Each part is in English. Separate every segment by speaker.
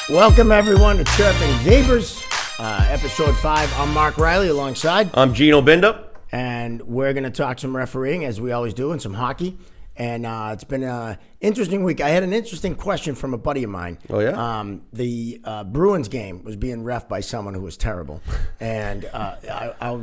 Speaker 1: Welcome, everyone, to Chirping Zebras, episode 5. I'm Mark Riley alongside.
Speaker 2: I'm Gino Binda.
Speaker 1: And we're going to talk some refereeing, as we always do, and some hockey. And it's been an interesting week. I had an interesting question from a buddy of mine.
Speaker 2: Oh, yeah?
Speaker 1: The Bruins game was being reffed by someone who was terrible. And I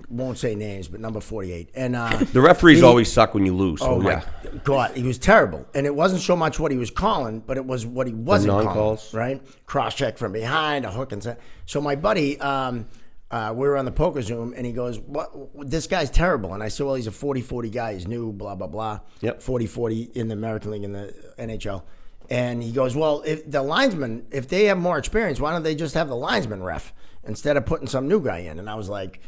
Speaker 1: won't say names, but number 48. And
Speaker 2: the referees always suck when you lose. So,
Speaker 1: oh, my God. He was terrible. And it wasn't so much what he was calling, but it was what he wasn't calling. Right? Cross-check from behind, a hook and set. So my buddy... we were on the poker Zoom, and he goes, "What? This guy's terrible." And I said, "Well, he's a 40-40 guy. He's new, blah, blah, blah.
Speaker 2: Yep.
Speaker 1: 40-40 in the American League and the NHL." And he goes, "Well, if the linesmen, if they have more experience, why don't they just have the linesman ref instead of putting some new guy in?" And I was like,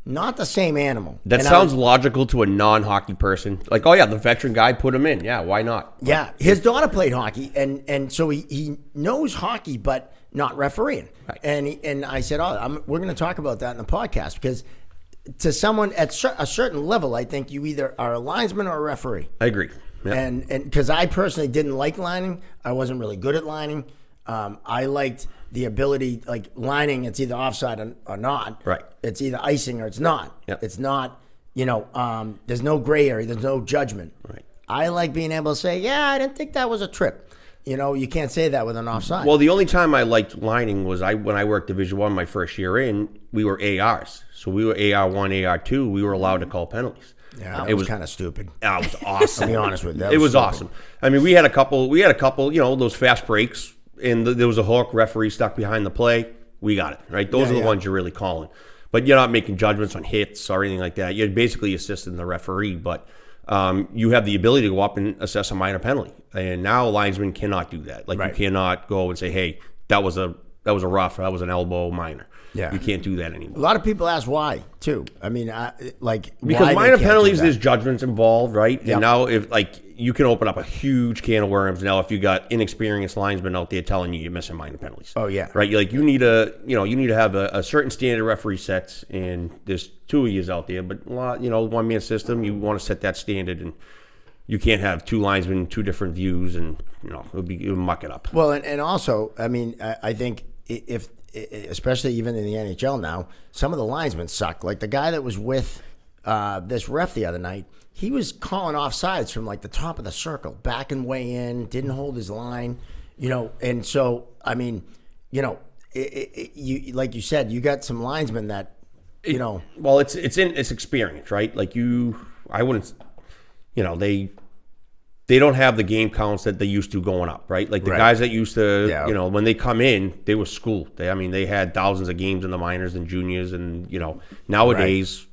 Speaker 1: not the same animal.
Speaker 2: That sounds logical to a non-hockey person. Like, oh, yeah, the veteran guy, put him in. Yeah, why not?
Speaker 1: Yeah, his daughter played hockey, and so he knows hockey, but not refereeing.
Speaker 2: Right.
Speaker 1: And I said, we're going to talk about that in the podcast, because to someone at a certain level, I think you either are a linesman or a referee.
Speaker 2: I agree. Yeah.
Speaker 1: And because I personally didn't like lining. I wasn't really good at lining. I liked the ability, like lining, it's either offside or not.
Speaker 2: Right.
Speaker 1: It's either icing or it's not.
Speaker 2: Yep.
Speaker 1: It's not, there's no gray area. There's no judgment.
Speaker 2: Right.
Speaker 1: I like being able to say, yeah, I didn't think that was a trip. You can't say that with an offside.
Speaker 2: Well, the only time I liked lining was when I worked Division I my first year in, we were ARs. So we were AR1, AR2. We were allowed to call penalties.
Speaker 1: Yeah, it was kind of stupid.
Speaker 2: It was awesome.
Speaker 1: I'll be honest with you.
Speaker 2: It was awesome. I mean, we had a couple, those fast breaks, and there was a hook, referee stuck behind the play. We got it, right? Those are the ones you're really calling. But you're not making judgments on hits or anything like that. You're basically assisting the referee, but you have the ability to go up and assess a minor penalty. And now linesmen cannot do that. Like, right. You cannot go and say, hey, that was a rough, that was an elbow minor. Yeah. You can't do that anymore.
Speaker 1: A lot of people ask why, too. I mean,
Speaker 2: because minor penalties, there's judgments involved, right?
Speaker 1: Yep.
Speaker 2: And now you can open up a huge can of worms now if you got inexperienced linesmen out there telling you you're missing minor penalties.
Speaker 1: Oh, yeah.
Speaker 2: Right? You need to have a certain standard referee sets, and there's two of you out there, but one man system, you want to set that standard, and you can't have two linesmen, two different views, and it would muck it up.
Speaker 1: Well, and also, I mean, I think if especially even in the NHL now, some of the linesmen suck. Like the guy that was with this ref the other night, he was calling offsides from like the top of the circle, backing way in, didn't hold his line, and so, I mean, you like you said, you got some linesmen that,
Speaker 2: Well, it's experience, right? Like I wouldn't, they don't have the game counts that they used to going up, right? Like the guys that used to, when they come in, they were schooled. They had thousands of games in the minors and juniors, and nowadays,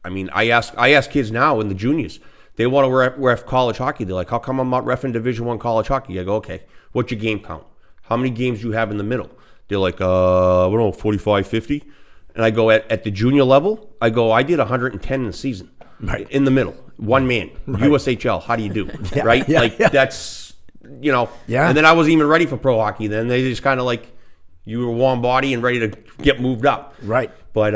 Speaker 2: I mean, I ask kids now in the juniors, they want to ref college hockey. They're like, how come I'm not reffing Division I college hockey? I go, okay, what's your game count? How many games do you have in the middle? They're like, 45, 50. And I go, at the junior level, I did 110 in the season. Right. In the middle, one man, USHL. How do you do? Right? That's, Yeah. And then I wasn't even ready for pro hockey. Then they just kind of you were warm body and ready to get moved up.
Speaker 1: Right.
Speaker 2: But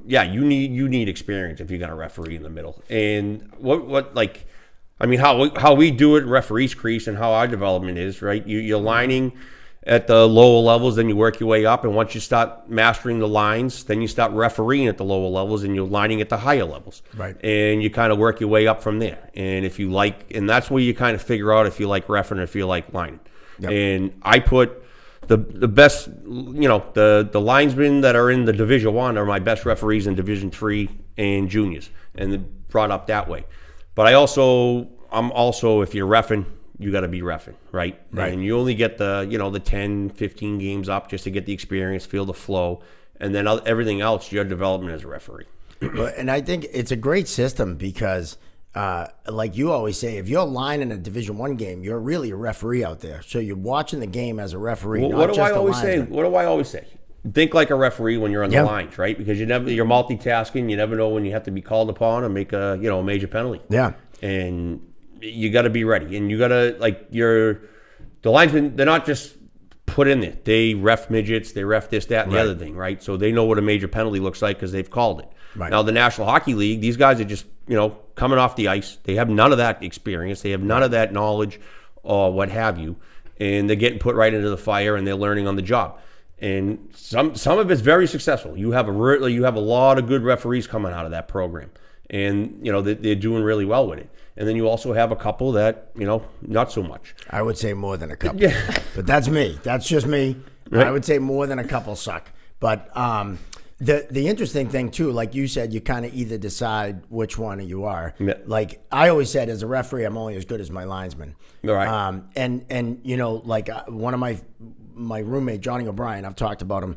Speaker 2: you need experience if you got a referee in the middle. And how we do it, referees crease, and how our development is, right? You're lining at the lower levels, then you work your way up, and once you start mastering the lines, then you start refereeing at the lower levels, and you're lining at the higher levels.
Speaker 1: Right.
Speaker 2: And you kind of work your way up from there. And if you and that's where you kind of figure out if you like reffing or if you like lining. Yep. And I put the best, the linesmen that are in the Division I are my best referees in Division III and juniors, and they're brought up that way. But I'm also, if you're reffing, you got to be reffing, right? And you only get the 10, 15 games up just to get the experience, feel the flow, and then everything else, your development as a referee.
Speaker 1: And I think it's a great system because, like you always say, if you're lining a Division I game, you're really a referee out there. So you're watching the game as a referee,
Speaker 2: What do I always say? Think like a referee when you're on the lines, right? Because you're multitasking. You never know when you have to be called upon and make a major penalty.
Speaker 1: Yeah.
Speaker 2: And you got to be ready, and you got to the linesmen. They're not just put in there. They ref midgets. They ref this, that, and the other thing, right? So they know what a major penalty looks like because they've called it. Right. Now the National Hockey League, these guys are just coming off the ice. They have none of that experience. They have none of that knowledge or what have you. and they're getting put right into the fire, and they're learning on the job. And some of it's very successful. You have a lot of good referees coming out of that program, and they're doing really well with it. And then you also have a couple that not so much.
Speaker 1: I would say more than a couple. Yeah. But that's me. That's just me. Right. I would say more than a couple suck. But the interesting thing too, like you said, you kind of either decide which one you are. Yeah. Like I always said, as a referee, I'm only as good as my linesman.
Speaker 2: Right.
Speaker 1: And like one of my roommate, Johnny O'Brien, I've talked about him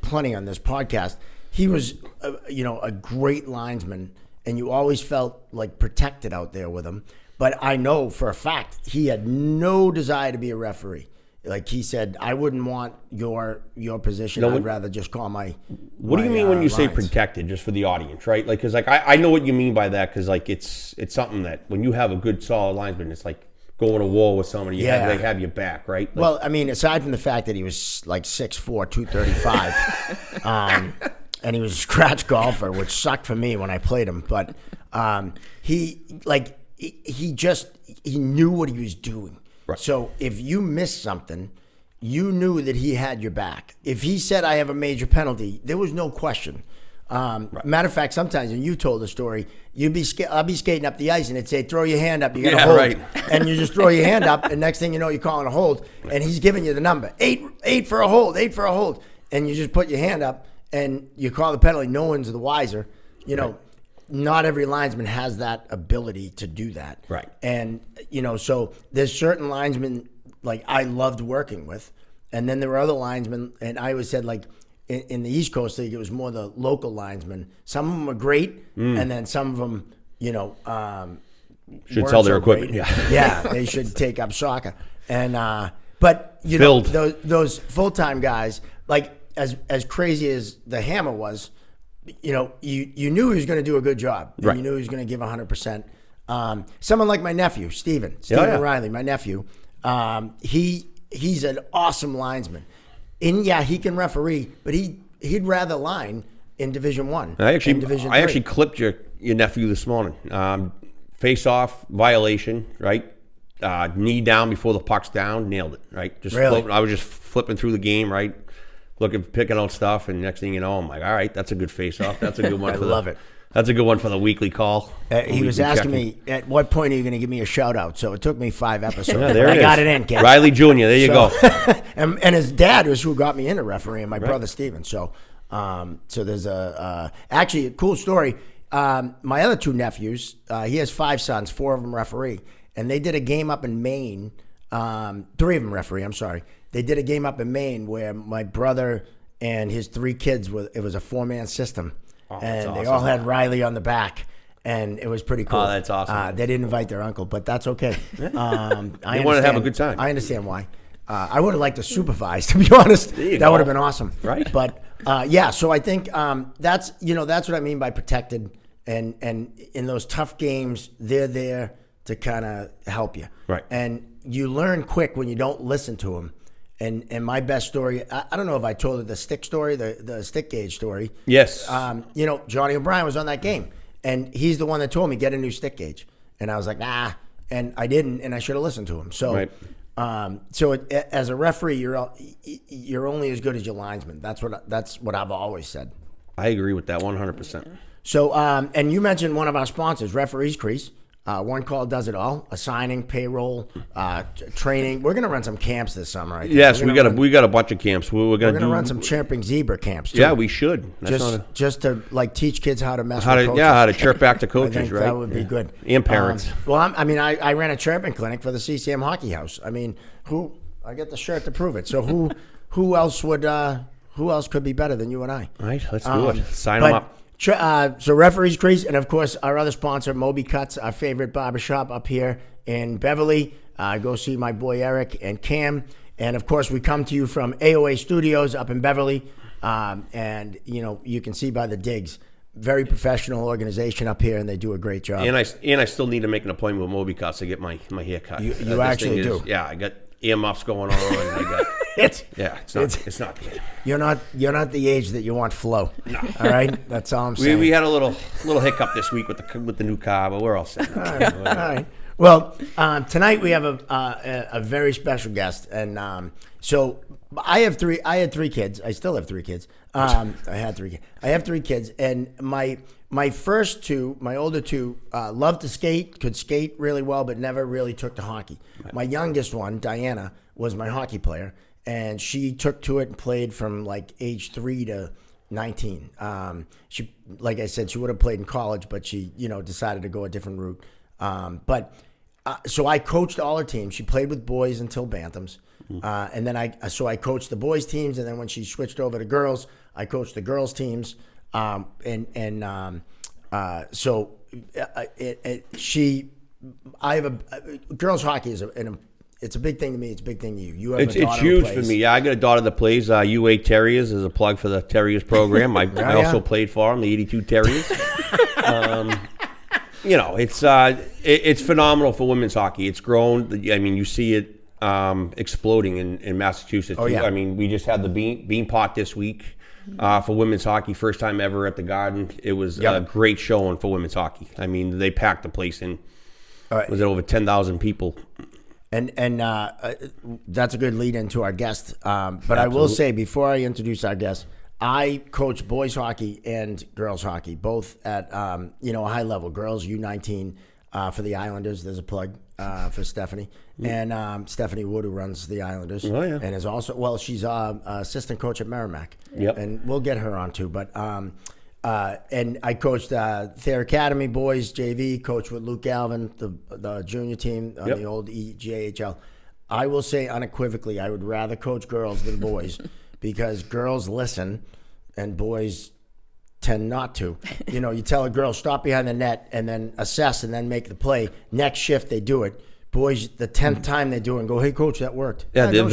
Speaker 1: plenty on this podcast. He was a great linesman, and you always felt like protected out there with him. But I know for a fact he had no desire to be a referee. Like he said, I wouldn't want your position. I'd rather just call my.
Speaker 2: What do you mean when you say protected? Just for the audience, right? Like, because I know what you mean by that. Because like it's something that when you have a good solid linesman, it's like going to war with somebody. They have your back, right? Like,
Speaker 1: well, I mean, aside from the fact that he was like 6'4", 235, and he was a scratch golfer, which sucked for me when I played him. But he knew what he was doing. Right. So if you missed something, you knew that he had your back. If he said, I have a major penalty, there was no question. Right. Matter of fact, sometimes, and you told the story, I'll be skating up the ice, and it'd say, throw your hand up, you got to hold. Right. And you just throw your hand up, and next thing you know, you're calling a hold, and he's giving you the number, 8 for a hold, 8 for a hold. And you just put your hand up, and you call the penalty. No one's the wiser. Right. Not every linesman has that ability to do that.
Speaker 2: Right.
Speaker 1: And, so there's certain linesmen, like, I loved working with. And then there were other linesmen, and I always said, like, in the East Coast League, it was more the local linesmen. Some of them are great, and then some of them,
Speaker 2: should sell their equipment.
Speaker 1: Great. Yeah, they should take up soccer. And but those full-time guys, like as crazy as the Hammer was, you knew he was going to do a good job. And you knew he was going to give 100%. Someone like my nephew, Stephen Riley, my nephew, he's an awesome linesman. And he can referee, but he'd rather line in Division I.
Speaker 2: I actually clipped your nephew this morning. Face-off violation, right? Knee down before the puck's down, nailed it, right? I was just flipping through the game, right? Picking out stuff, and next thing you know, I'm like, all right, that's a good face-off. That's a good one.
Speaker 1: Love it.
Speaker 2: That's a good one for the weekly call.
Speaker 1: He was asking me, at what point are you going to give me a shout-out? So it took me 5 episodes.
Speaker 2: Yeah, there
Speaker 1: I got it in, kid.
Speaker 2: Riley Jr., there you go.
Speaker 1: and his dad was who got me into refereeing, my brother Steven. So there's actually a cool story. My other 2 nephews, he has 5 sons, 4 of them referee. And they did a game up in Maine. 3 of them referee, I'm sorry. They did a game up in Maine where my brother and his 3 kids, it was a 4-man system. And awesome. They all had Riley on the back, and it was pretty cool.
Speaker 2: Oh, that's awesome.
Speaker 1: They didn't invite their uncle, but that's okay.
Speaker 2: They wanted to have a good time.
Speaker 1: I understand why. I would have liked to supervise, to be honest. That would have been awesome.
Speaker 2: Right.
Speaker 1: But, so I think that's what I mean by protected. And in those tough games, they're there to kind of help you.
Speaker 2: Right.
Speaker 1: And you learn quick when you don't listen to them. And my best story, I don't know if I told it, the stick story, the stick gauge story.
Speaker 2: Yes.
Speaker 1: Johnny O'Brien was on that game, and he's the one that told me, get a new stick gauge. And I was like, nah, and I didn't, and I should have listened to him. So, right. As a referee, you're only as good as your linesman. That's what I've always said.
Speaker 2: I agree with that 100%.
Speaker 1: So, and you mentioned one of our sponsors, Referees Crease. One call does it all: assigning, payroll, training. We're going to run some camps this summer. I think.
Speaker 2: Yes, we got a bunch of camps. We're going to
Speaker 1: run some Chirping zebra camps too.
Speaker 2: Yeah, we should.
Speaker 1: Just to like teach kids how to mess
Speaker 2: with
Speaker 1: coaches.
Speaker 2: Yeah, how to chirp back to coaches.
Speaker 1: I think
Speaker 2: right?
Speaker 1: That would be good.
Speaker 2: And parents.
Speaker 1: I ran a chirping clinic for the CCM Hockey House. I mean, I get the shirt to prove it. So who else could be better than you and I?
Speaker 2: All right, let's do it. Sign them up.
Speaker 1: So Referees Crease, and of course our other sponsor, Moby Cuts, our favorite barbershop up here in Beverly. Go see my boy Eric and Cam. And of course we come to you from AOA Studios up in Beverly. And you can see by the digs, very professional organization up here, and they do a great job.
Speaker 2: And I still need to make an appointment with Moby Cuts to get my hair cut.
Speaker 1: You actually do.
Speaker 2: Yeah, I got earmuffs going on. And I got it's not good.
Speaker 1: You're not the age that you want flow.
Speaker 2: No.
Speaker 1: All right, that's all I'm saying.
Speaker 2: We had a little hiccup this week with the new car, but we're all set.
Speaker 1: All right. Well, tonight we have a very special guest, and so I had 3 kids. I still have 3 kids. I had 3 kids. I have 3 kids, and my first 2, my older 2, loved to skate, could skate really well, but never really took to hockey. Right. My youngest one, Diana, was my hockey player, and she took to it and played from like age 3 to 19. She, like I said, she would have played in college, but she, decided to go a different route. So I coached all her teams. She played with boys until Bantams. And then I coached the boys teams. And then when she switched over to girls, I coached the girls teams. Girls hockey it's a big thing to me. It's a big thing to you. You have a daughter. It's huge
Speaker 2: for me. Yeah, I got a daughter that plays U8 Terriers as a plug for the Terriers program. I also played for them, the 82 Terriers. It's phenomenal for women's hockey. It's grown. I mean, you see it exploding in Massachusetts.
Speaker 1: Oh, yeah.
Speaker 2: I mean, we just had the bean pot this week for women's hockey. First time ever at the Garden. It was a great showing for women's hockey. I mean, they packed the place in. Was it over 10,000 people?
Speaker 1: And that's a good lead into our guest. But I will say, before I introduce our guest, I coach boys hockey and girls hockey, both at a high level. Girls U19 for the Islanders. There's a plug for Stephanie, and Stephanie Wood, who runs the Islanders, and is also she's assistant coach at Merrimack.
Speaker 2: Yep.
Speaker 1: And we'll get her on too. But and I coached their academy boys JV. Coached with Luke Galvin, the junior team on the old ECAC. I will say unequivocally, I would rather coach girls than boys. Because girls listen and boys tend not to. You tell a girl, stop behind the net and then assess and then make the play. Next shift, they do it. Boys, the 10th time they do it and go, hey, coach, that worked.
Speaker 2: Yeah, they're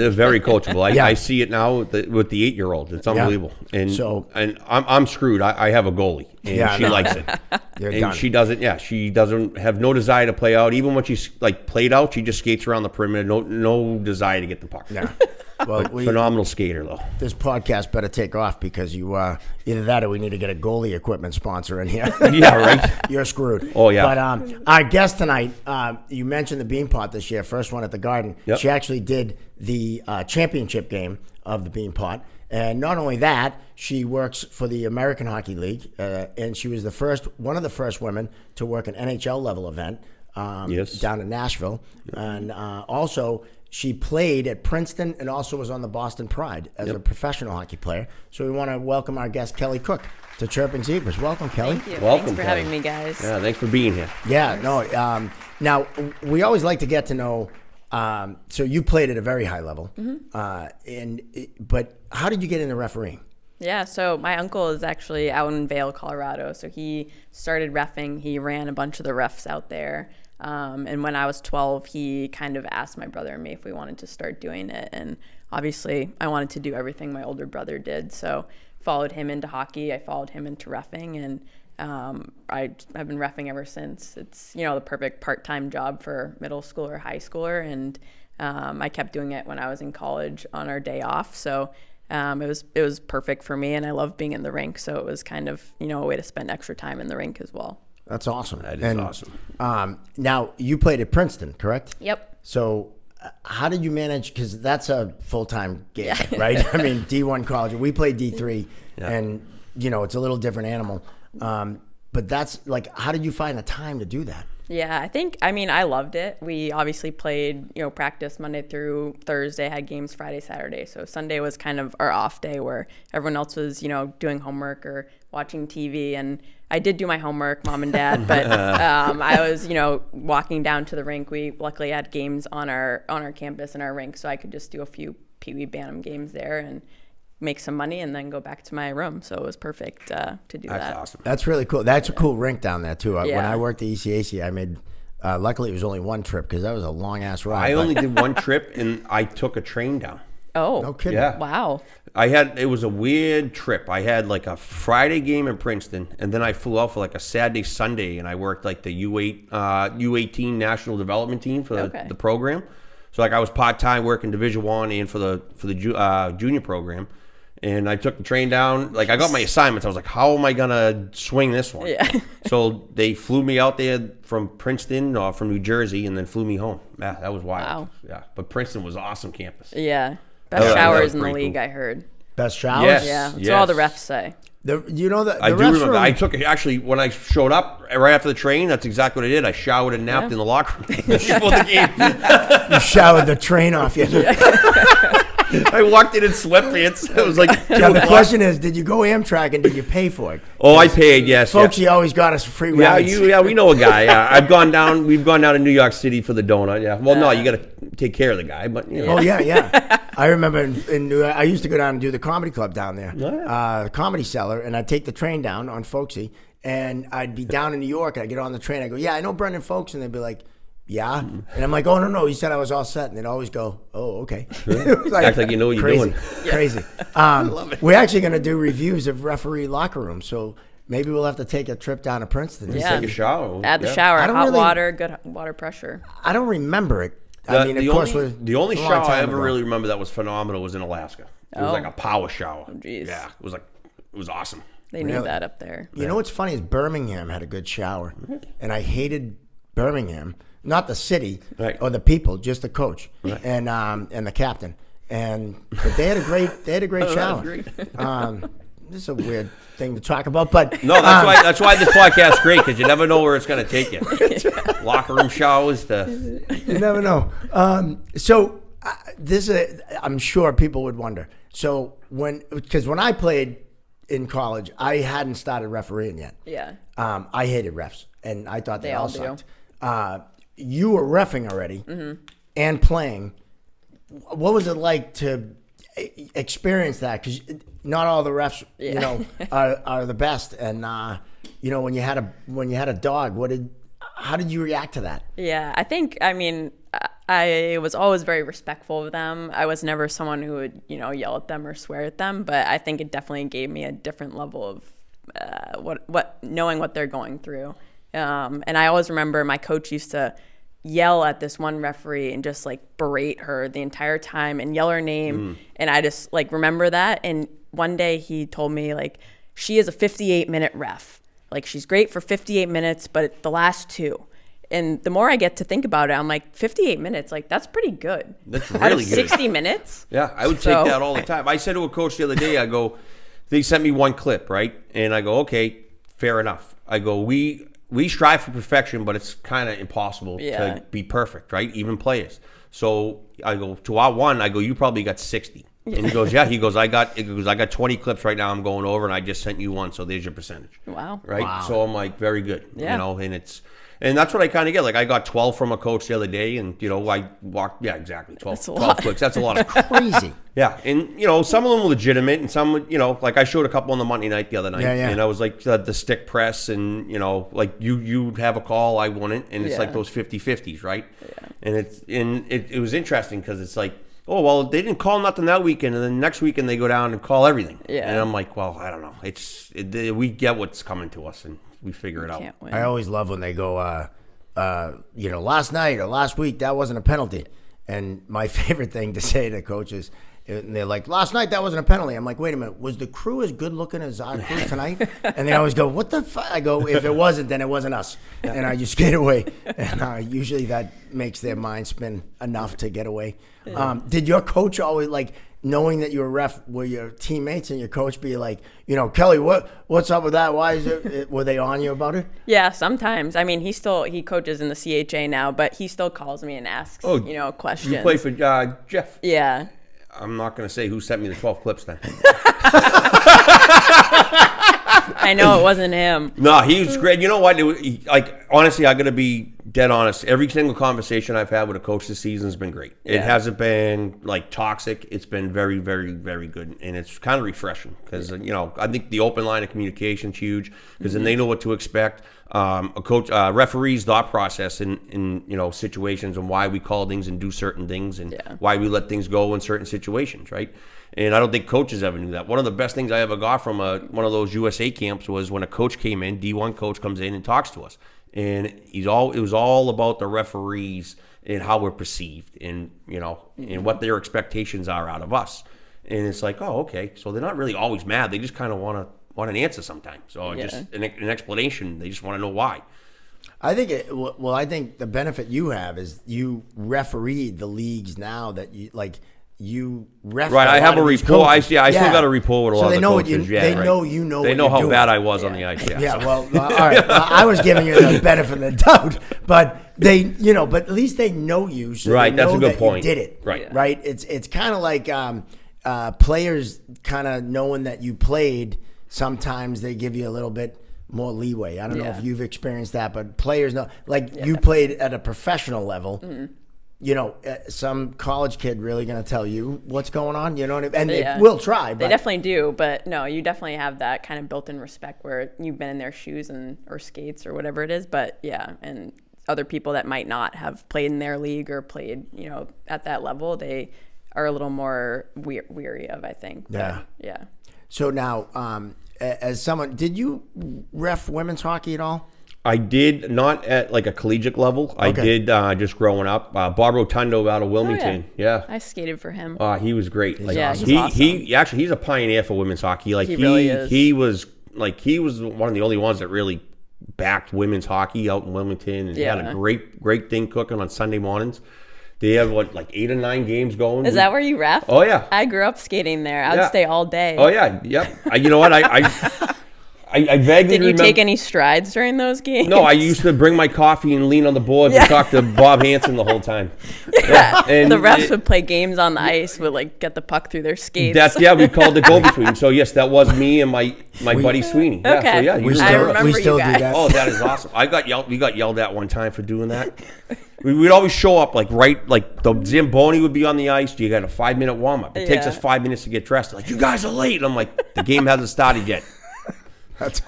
Speaker 2: very coachable. I see it now with the 8-year-old. It's unbelievable.
Speaker 1: Yeah.
Speaker 2: And I'm screwed. I have a goalie, and she likes it. And done. She doesn't. Yeah, she doesn't have no desire to play out. Even when she's played out, she just skates around the perimeter. No desire to get the puck.
Speaker 1: Yeah. Well,
Speaker 2: phenomenal skater though.
Speaker 1: This podcast better take off because you either that or we need to get a goalie equipment sponsor in here.
Speaker 2: Yeah, right.
Speaker 1: You're screwed.
Speaker 2: Oh yeah.
Speaker 1: But our guest tonight, you mentioned the Beanpot this year, first one at the Garden.
Speaker 2: Yep.
Speaker 1: She actually did the championship game of the Beanpot, and not only that, she works for the American Hockey League, and she was one of the first women to work an NHL level event down in Nashville, and also. She played at Princeton and also was on the Boston Pride as a professional hockey player. So we want to welcome our guest, Kelly Cooke, to Chirping Zebras. Welcome, Kelly.
Speaker 3: Thank you.
Speaker 2: Welcome,
Speaker 3: Thanks for
Speaker 2: Kelly.
Speaker 3: having me, guys.
Speaker 2: Yeah, thanks for being here.
Speaker 1: Yeah, no. Now, we always like to get to know, so you played at a very high level. But how did you get into refereeing?
Speaker 3: Yeah, so my uncle is actually out in Vail, Colorado. So he started reffing. He ran a bunch of the refs out there. And when I was 12, he kind of asked my brother and me if we wanted to start doing it. And obviously, I wanted to do everything my older brother did. So followed him into hockey. I followed him into reffing. And I've been reffing ever since. It's, the perfect part-time job for middle school or high schooler. And I kept doing it when I was in college on our day off. So it was perfect for me. And I love being in the rink. So it was kind of, a way to spend extra time in the rink as well.
Speaker 1: That's awesome.
Speaker 2: That is awesome.
Speaker 1: Now, you played at Princeton, correct?
Speaker 3: Yep.
Speaker 1: So how did you manage, because that's a full-time gig, right? I mean, D1 college. We played D3, and, it's a little different animal. But that's, how did you find the time to do that?
Speaker 3: Yeah, I loved it. We obviously played, practice Monday through Thursday, had games Friday, Saturday. So Sunday was kind of our off day where everyone else was, doing homework or watching TV. And I did do my homework, Mom and Dad, but I was, walking down to the rink. We luckily had games on our campus and our rink, so I could just do a few Pee Wee Bantam games there and make some money and then go back to my room. So it was perfect to do that.
Speaker 2: That's awesome.
Speaker 1: That's really cool. That's a cool rink down there too. When I worked at ECAC, I made. Luckily, it was only one trip because that was a long ass ride.
Speaker 2: I only did one trip and I took a train down.
Speaker 3: Oh,
Speaker 1: no kidding!
Speaker 2: Yeah.
Speaker 3: Wow.
Speaker 2: It was a weird trip. I had a Friday game in Princeton, and then I flew out for a Saturday, Sunday, and I worked the U18 National Development Team for the program. So I was part time working Division I and for the junior program. And I took the train down. Like, I got my assignments. I was like, how am I going to swing this one?
Speaker 3: Yeah.
Speaker 2: So they flew me out there from Princeton or from New Jersey and then flew me home. Yeah, that was wild.
Speaker 3: Wow.
Speaker 2: Yeah. But Princeton was an awesome campus.
Speaker 3: Yeah. Best showers in the league,
Speaker 2: cool.
Speaker 3: I heard.
Speaker 1: Best showers?
Speaker 2: Yes.
Speaker 3: Yeah. That's what all the refs say.
Speaker 2: I do remember. I took actually when I showed up right after the train. That's exactly what I did. I showered and napped in the locker room before the game.
Speaker 1: You showered the train off you.
Speaker 2: I walked in sweatpants. It was like
Speaker 1: now the question is, did you go Amtrak and did you pay for it?
Speaker 2: Oh, I paid. Yes,
Speaker 1: folks. You always got us free rides.
Speaker 2: Yeah, we know a guy. I've gone down. We've gone down to New York City for the donut. Yeah. Well, no, you got to take care of the guy, but you know.
Speaker 1: Oh yeah. I remember in New York, I used to go down and do the comedy club down there, Comedy Cellar, and I'd take the train down on Folksy, and I'd be down in New York, and I'd get on the train, I go, yeah, I know Brendan Folks, and they'd be like, yeah, and I'm like, oh no, he said I was all set, and they'd always go, oh okay.
Speaker 2: Act like you know what you're doing.
Speaker 1: Crazy. I love it. We're actually going to do reviews of referee locker rooms, so maybe we'll have to take a trip down to Princeton.
Speaker 3: Yeah.
Speaker 2: Take a shower.
Speaker 3: Add the shower, hot water, good water pressure.
Speaker 1: I don't remember it. The
Speaker 2: only shower I ever really remember that was phenomenal was in Alaska. It was like a power shower.
Speaker 3: Oh, geez.
Speaker 2: Yeah, it was awesome.
Speaker 3: They need that up there.
Speaker 1: You know what's funny is Birmingham had a good shower, and I hated Birmingham. Not the city or the people, just the coach and the captain. But they had a great shower. This is a weird thing to talk about, but
Speaker 2: no, that's why this podcast's great, because you never know where it's going to take you. Locker room showers.
Speaker 1: You never know. I'm sure people would wonder. So because when I played in college, I hadn't started refereeing yet.
Speaker 3: Yeah.
Speaker 1: I hated refs, and I thought they all sucked. You were reffing already and playing. What was it like to experience that? Because not all the refs, are the best. And when you had a dog, how did you react to that?
Speaker 3: Yeah, I was always very respectful of them. I was never someone who would yell at them or swear at them. But I think it definitely gave me a different level of knowing what they're going through. And I always remember my coach used to yell at this one referee and just like berate her the entire time and yell her name. And I just like remember that. And one day he told me like, she is a 58-minute ref. Like she's great for 58 minutes, but the last two. And the more I get to think about it, I'm like, 58 minutes, like that's pretty good.
Speaker 2: That's really good.
Speaker 3: 60 minutes?
Speaker 2: Yeah, I would take that all the time. I said to a coach the other day, I go, they sent me one clip, right? And I go, okay, fair enough. I go, we strive for perfection, but it's kind of impossible to be perfect, right? Even players. So I go to our one. I go, you probably got 60. And he goes, yeah. He goes, I got 20 clips right now. I'm going over, and I just sent you one. So there's your percentage.
Speaker 3: Wow.
Speaker 2: Right.
Speaker 1: Wow.
Speaker 2: So I'm like, very good.
Speaker 3: Yeah.
Speaker 2: And that's what I kind of get. Like I got 12 from a coach the other day, and I walked. Yeah, exactly. 12 clicks. That's a lot of
Speaker 1: crazy.
Speaker 2: Yeah, and some of them were legitimate, and some, like I showed a couple on the Monday night the other night, and I was like the stick press, and like you have a call, I wouldn't, and it's like those 50-50s, right? Yeah. And it was interesting because it's like, oh well, they didn't call nothing that weekend, and then next weekend they go down and call everything. Yeah. And I'm like, well, I don't know. We get what's coming to us, and we figure it out.
Speaker 1: I always love when they go, last night or last week that wasn't a penalty, and my favorite thing to say to coaches. And they're like, last night that wasn't a penalty. I'm like, wait a minute, was the crew as good looking as our crew tonight? And they always go, what the fuck? I go, if it wasn't, then it wasn't us. And I just get away. And usually that makes their mind spin enough to get away. Did your coach always, like, knowing that you were a ref, were your teammates and your coach be like, Kelly, what's up with that? Why is it? Were they on you about it?
Speaker 3: Yeah, sometimes. I mean, he coaches in the CHA now, but he still calls me and asks, questions.
Speaker 2: You play for Jeff?
Speaker 3: Yeah.
Speaker 2: I'm not going to say who sent me the 12 clips then.
Speaker 3: I know it wasn't him.
Speaker 2: No, he was great. You know what? Honestly, I'm going to be dead honest. Every single conversation I've had with a coach this season has been great. It hasn't been like toxic. It's been very, very, very good. And it's kind of refreshing because, I think the open line of communication is huge because then they know what to expect. A coach, referees' thought process in situations and why we call things and do certain things and why we let things go in certain situations, right? And I don't think coaches ever knew that. One of the best things I ever got from one of those USA camps was when a coach came in, D1 coach comes in and talks to us, and it was all about the referees and how we're perceived and and what their expectations are out of us. And it's like, oh, okay. So they're not really always mad. They just kind of want an answer sometimes. So just an explanation. They just want to know why.
Speaker 1: I think I think the benefit you have is you refereed the leagues now that you ref.
Speaker 2: Right, I have a rapport. I still got a rapport with a lot of the coaches.
Speaker 1: They know
Speaker 2: They know how bad I was on the ice.
Speaker 1: Yeah. Well, all right. Well, I was giving you the benefit of the doubt, but but at least they know you. So
Speaker 2: right.
Speaker 1: They know
Speaker 2: that's a good point.
Speaker 1: You did it.
Speaker 2: Right.
Speaker 1: Right. It's kind of like players kind of knowing that you played. Sometimes they give you a little bit more leeway. I don't know if you've experienced that, but players know. You played at a professional level. Mm-hmm. Some college kid really going to tell you what's going on. You know what I mean? And they will try. But
Speaker 3: they definitely do. But no, you definitely have that kind of built-in respect where you've been in their shoes or skates or whatever it is. But and other people that might not have played in their league or played, at that level, they are a little more weary of, I think.
Speaker 1: Yeah.
Speaker 3: But, yeah.
Speaker 1: So now, as someone, did you ref women's hockey at all?
Speaker 2: I did, not at like a collegiate level. Okay. I did just growing up. Bob Rotundo out of Wilmington. Oh, yeah.
Speaker 3: I skated for him.
Speaker 2: He was great.
Speaker 3: He's awesome.
Speaker 2: He's a pioneer for women's hockey.
Speaker 3: He really is.
Speaker 2: He was one of the only ones that really backed women's hockey out in Wilmington, and had a great thing cooking on Sunday mornings. They have 8 or 9 games going.
Speaker 3: Is that where you ref?
Speaker 2: Oh yeah.
Speaker 3: I grew up skating there. I would stay all day.
Speaker 2: Oh yeah. Yep. You know what? I vaguely
Speaker 3: Did you take any strides during those games?
Speaker 2: No, I used to bring my coffee and lean on the boards and talk to Bob Hansen the whole time.
Speaker 3: Yeah. And the refs would play games on the ice, would get the puck thugh their skates.
Speaker 2: We called the go-between. So yes, that was me and my buddy Sweeney.
Speaker 3: Okay.
Speaker 2: Yeah, so
Speaker 3: I remember
Speaker 1: we still
Speaker 3: you guys.
Speaker 1: do that.
Speaker 2: Oh, that is awesome. We got yelled at one time for doing that. We'd always show up the Zamboni would be on the ice. You got a 5-minute warm-up. It takes us 5 minutes to get dressed. You guys are late. I'm like, the game hasn't started yet.
Speaker 1: That's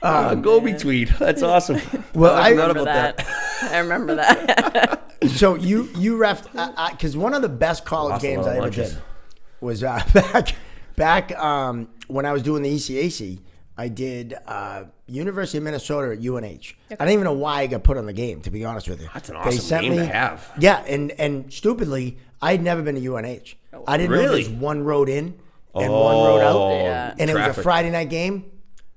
Speaker 1: awesome.
Speaker 2: Go between. That's awesome.
Speaker 1: Well,
Speaker 3: I remember that. I remember that.
Speaker 1: So you reffed because one of the best college games I ever did was back when I was doing the ECAC. I did University of Minnesota at UNH. Okay. I don't even know why I got put on the game, to be honest with you.
Speaker 2: That's an awesome game to have.
Speaker 1: Yeah, and stupidly, I had never been to UNH. I didn't know there's one road in and one road out.
Speaker 3: Yeah.
Speaker 1: And it was a Friday night game.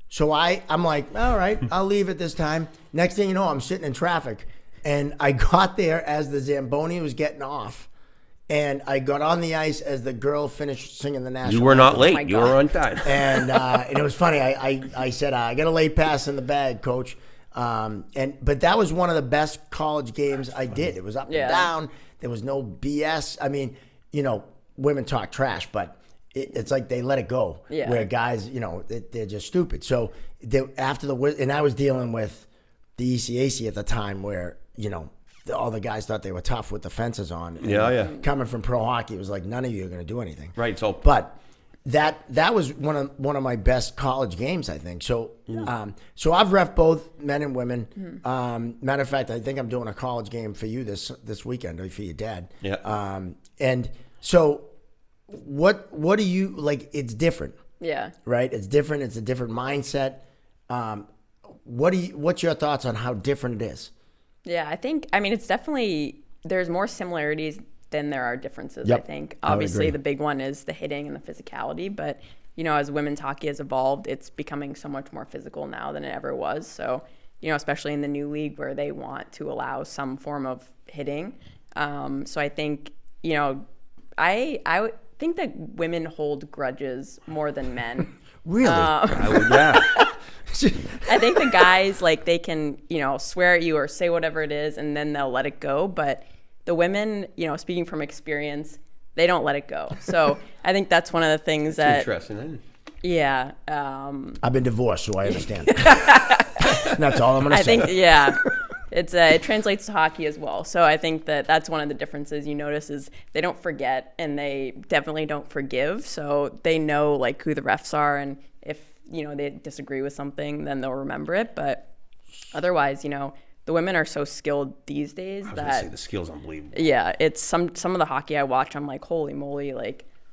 Speaker 1: So I'm like, all right, I'll leave at this time. Next thing you know, I'm sitting in traffic. And I got there as the Zamboni was getting off. And I got on the ice as the girl finished singing the national anthem.
Speaker 2: You were not late. You were on time.
Speaker 1: And it was funny. I said, I got a late pass in the bag, coach. But that was one of the best college games I did. It was up and down. There was no BS. I mean, women talk trash, but it's like they let it go.
Speaker 3: Yeah.
Speaker 1: Where guys, they're just stupid. So and I was dealing with the ECAC at the time where, all the guys thought they were tough with the fences on. And coming from pro hockey, it was like none of you are going to do anything.
Speaker 2: Right. So,
Speaker 1: but that was one of my best college games, I think. So, so I've reffed both men and women. Matter of fact, I think I'm doing a college game for you this weekend, or for your dad.
Speaker 2: Yeah.
Speaker 1: And so, what do you like? It's different.
Speaker 3: Yeah.
Speaker 1: Right. It's different. It's a different mindset. What's your thoughts on how different it is?
Speaker 3: Yeah, it's definitely, there's more similarities than there are differences,
Speaker 1: Yep.
Speaker 3: I think. Obviously, the big one is the hitting and the physicality, but, as women's hockey has evolved, it's becoming so much more physical now than it ever was. So, especially in the new league where they want to allow some form of hitting. So I think, I would think that women hold grudges more than men.
Speaker 1: Really?
Speaker 2: I would, yeah.
Speaker 3: I think the guys, they can, swear at you or say whatever it is, and then they'll let it go. But the women, speaking from experience, they don't let it go. So I think that's one of the things that's
Speaker 2: interesting, isn't it?
Speaker 3: Yeah.
Speaker 1: I've been divorced, so I understand. That's all I'm going to say.
Speaker 3: I think, yeah. It translates to hockey as well. So I think that's one of the differences you notice is they don't forget, and they definitely don't forgive. So they know who the refs are, and if they disagree with something, then they'll remember it. But otherwise, the women are so skilled these days
Speaker 2: I was gonna say the skill's unbelievable.
Speaker 3: Yeah, it's some of the hockey I watch, I'm like, holy moly,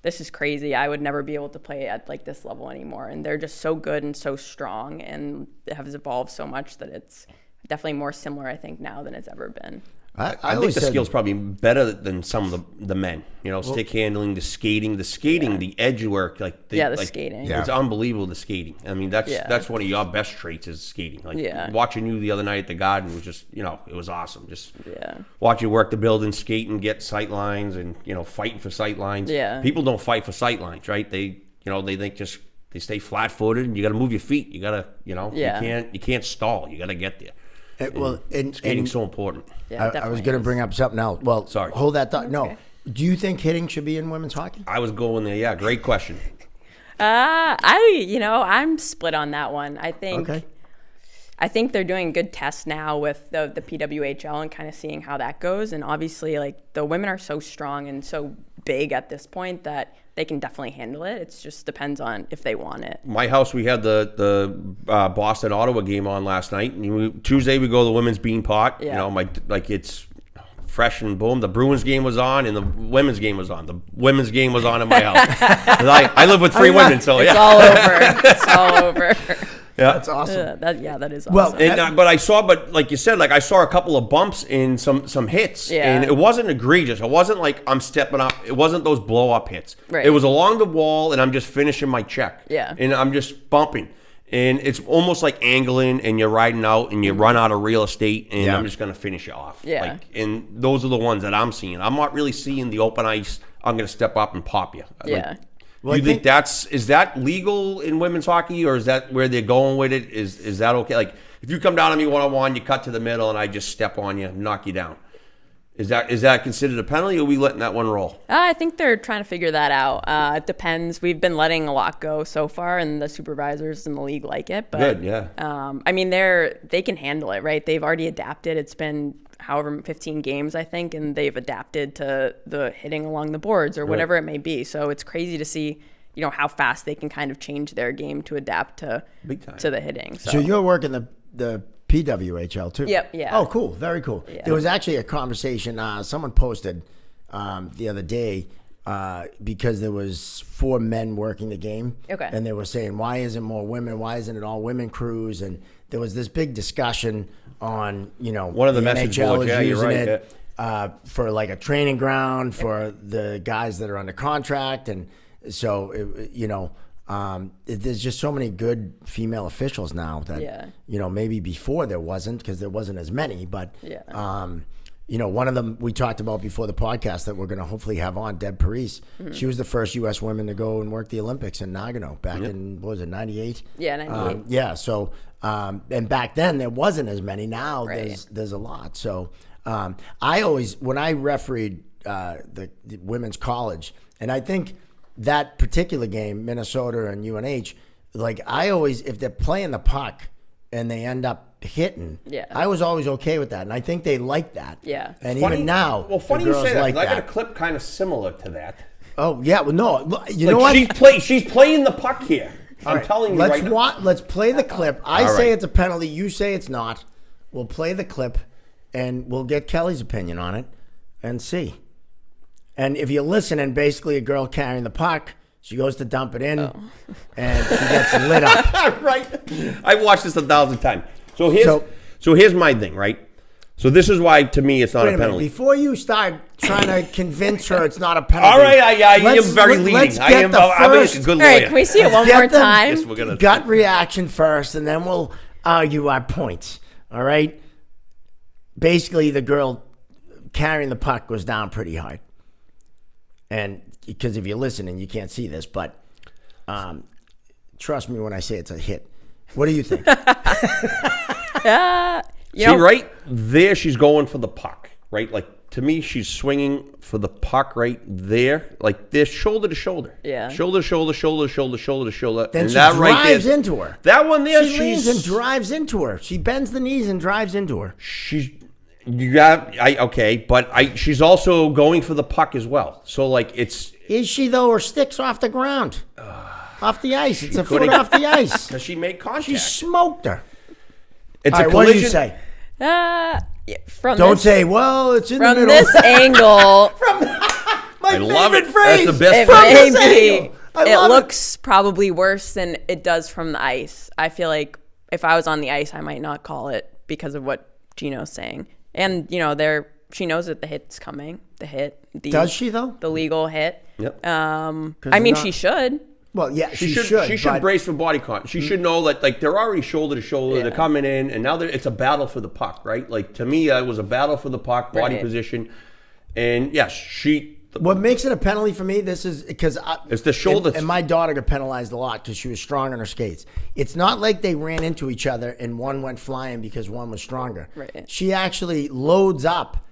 Speaker 3: this is crazy. I would never be able to play at this level anymore. And they're just so good and so strong, and it has evolved so much that it's definitely more similar, I think, now than it's ever been.
Speaker 2: I think the skill's probably better than some of the men. Stick handling, the skating, the edge work, the
Speaker 3: skating.
Speaker 2: It's unbelievable, the skating. I mean, that's one of your best traits is skating. Watching you the other night at the Garden was just, it was awesome. Just watch you work the building, skating, get sight lines, and fighting for sight lines. Yeah. People don't fight for sight lines, right? They think just they stay flat footed, and you got to move your feet. You got to, you can't stall. You got to get there. Skating's so important.
Speaker 1: Yeah, I was going to bring up something else. Well, sorry. Hold that thought. No. Do you think hitting should be in women's hockey?
Speaker 2: I was going there. Yeah, great question.
Speaker 3: I'm split on that one. I think they're doing good tests now with the PWHL and kind of seeing how that goes. And obviously, the women are so strong and so big at this point that they can definitely handle it. It just depends on if they want it.
Speaker 2: My house, we had the Boston Ottawa game on last night. And Tuesday we go to the women's bean pot. Yeah. It's fresh and boom. The Bruins game was on and the women's game was on. The women's game was on in my house. I live with 3 women, so
Speaker 3: it's all over. It's all over.
Speaker 1: Yeah, that's awesome.
Speaker 3: That is awesome.
Speaker 2: Well, but like you said, I saw a couple of bumps in some hits, and it wasn't egregious. It wasn't like I'm stepping up. It wasn't those blow up hits. Right. It was along the wall, and I'm just finishing my check. Yeah. And I'm just bumping, and it's almost like angling, and you're riding out, and you run out of real estate, and I'm just gonna finish you off. Yeah. And those are the ones that I'm seeing. I'm not really seeing the open ice. I'm gonna step up and pop you. Yeah. Well, you think is that legal in women's hockey, or is that where they're going with it? Is that okay? If you come down on me one-on-one, you cut to the middle, and I just step on you, knock you down. Is that considered a penalty, or are we letting that one roll?
Speaker 3: I think they're trying to figure that out. It depends. We've been letting a lot go so far, and the supervisors in the league like it. But,
Speaker 2: good, yeah.
Speaker 3: They can handle it, right? They've already adapted. It's been 15 games, I think, and they've adapted to the hitting along the boards or whatever it may be. So it's crazy to see, how fast they can kind of change their game to adapt to the hitting.
Speaker 1: So you're working the PWHL too?
Speaker 3: Yep, yeah.
Speaker 1: Oh, cool. Very cool. Yeah. There was actually a conversation someone posted the other day because there was 4 men working the game. Okay. And they were saying, why isn't more women? Why isn't it all women crews? And there was this big discussion on,
Speaker 2: one of the message
Speaker 1: NHL
Speaker 2: boards,
Speaker 1: is using it for a training ground for the guys that are under contract. And so, there's just so many good female officials now that, maybe before there wasn't because there wasn't as many. But, one of them we talked about before the podcast that we're going to hopefully have on, Deb Parise. Mm-hmm. She was the first U.S. woman to go and work the Olympics in Nagano back in, 98?
Speaker 3: Yeah, 98.
Speaker 1: So, and back then there wasn't as many. Now there's a lot. So when I refereed the women's college, and I think that particular game, Minnesota and UNH, if they're playing the puck and they end up hitting, I was always okay with that, and I think they like that. Yeah, and funny, even now,
Speaker 2: funny you say that. I got a clip kind of similar to that.
Speaker 1: Oh yeah, well no, you know what?
Speaker 2: She's playing the puck here. I'm telling you right now.
Speaker 1: Let's play the clip. I say it's a penalty. You say it's not. We'll play the clip, and we'll get Kelly's opinion on it, and see. And if you listen, and basically a girl carrying the puck, she goes to dump it in, and she gets lit up.
Speaker 2: Right. I've watched this 1,000 times. So here's my thing, right? So this is why, to me, it's not a penalty.
Speaker 1: Before you start trying to convince her it's not a penalty.
Speaker 2: All right, I am very leading. I'm a good lawyer.
Speaker 3: All right, can we see it one more time?
Speaker 2: Yes, we're gonna
Speaker 1: gut reaction first, and then we'll argue our points. All right? Basically, the girl carrying the puck goes down pretty hard. And because if you're listening, you can't see this, but trust me when I say it's a hit. What do you think?
Speaker 2: Right there, she's going for the puck, right? To me, she's swinging for the puck right there, like this, shoulder to shoulder. Yeah. Shoulder to shoulder, shoulder to shoulder, shoulder to shoulder.
Speaker 1: Then she drives into her.
Speaker 2: That one there,
Speaker 1: she leans and drives into her. She bends the knees and drives into her.
Speaker 2: She's also going for the puck as well. So, it's...
Speaker 1: Is she, though, or sticks off the ground? Off the ice. It's a foot off the ice.
Speaker 2: Because she made contact.
Speaker 1: She smoked her.
Speaker 2: It's a collision.
Speaker 1: What do you say? Don't say, well, it's in the middle.
Speaker 3: From this angle.
Speaker 1: My favorite phrase.
Speaker 2: That's the best phrase.
Speaker 3: It looks probably worse than it does from the ice. I feel like if I was on the ice, I might not call it because of what Gino's saying. And, she knows that the hit's coming.
Speaker 1: Does she though?
Speaker 3: The legal hit.
Speaker 2: Yep.
Speaker 3: I mean, she should.
Speaker 1: Well, yeah, she should.
Speaker 2: She should brace for body contact. She should know that, like, they're already shoulder to shoulder. They're coming in, and now it's a battle for the puck, right? Like, to me, it was a battle for the puck, body position. And, yes,
Speaker 1: what makes it a penalty for me, this is because
Speaker 2: it's the shoulder.
Speaker 1: And my daughter got penalized a lot because she was strong on her skates. It's not like they ran into each other and one went flying because one was stronger.
Speaker 3: Right.
Speaker 1: She actually loads up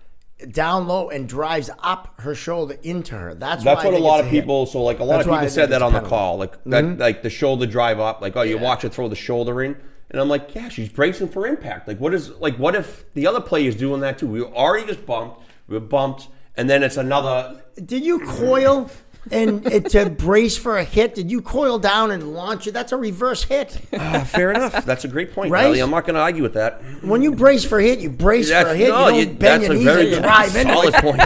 Speaker 1: down low and drives up her shoulder into her. That's what a lot
Speaker 2: of people. So like a lot of people said that on the call, like that, like the shoulder drive up, like you watch her throw the shoulder in, and I'm like, yeah, she's bracing for impact. Like what if the other player's doing that too? We already just bumped, and then it's another.
Speaker 1: Did you coil and to brace for a hit? Did you coil down and launch it? That's a reverse hit.
Speaker 2: Fair enough. That's a great point,
Speaker 1: right?
Speaker 2: Riley. I'm not going to argue with that.
Speaker 1: When you brace for a hit, you brace for a hit.
Speaker 2: No,
Speaker 1: you don't bend your knees and drive into
Speaker 2: it. Solid point.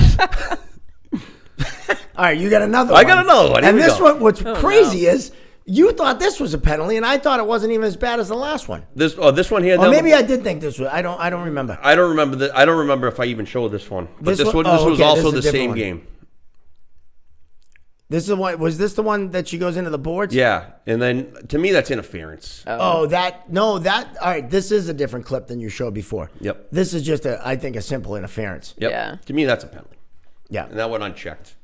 Speaker 1: All right, you got another one.
Speaker 2: I got another one.
Speaker 1: And this one, what's crazy is you thought this was a penalty, and I thought it wasn't even as bad as the last one.
Speaker 2: This one here.
Speaker 1: Or maybe I did think this was. I don't remember.
Speaker 2: I don't remember if I even showed this one. But this was also the same game.
Speaker 1: This is the one. Was this the one that she goes into the boards?
Speaker 2: Yeah, and then to me that's interference.
Speaker 1: All right. This is a different clip than you showed before.
Speaker 2: Yep.
Speaker 1: This is just I think a simple interference.
Speaker 2: Yep.
Speaker 3: Yeah.
Speaker 2: To me that's a penalty.
Speaker 1: Yeah.
Speaker 2: And that went unchecked.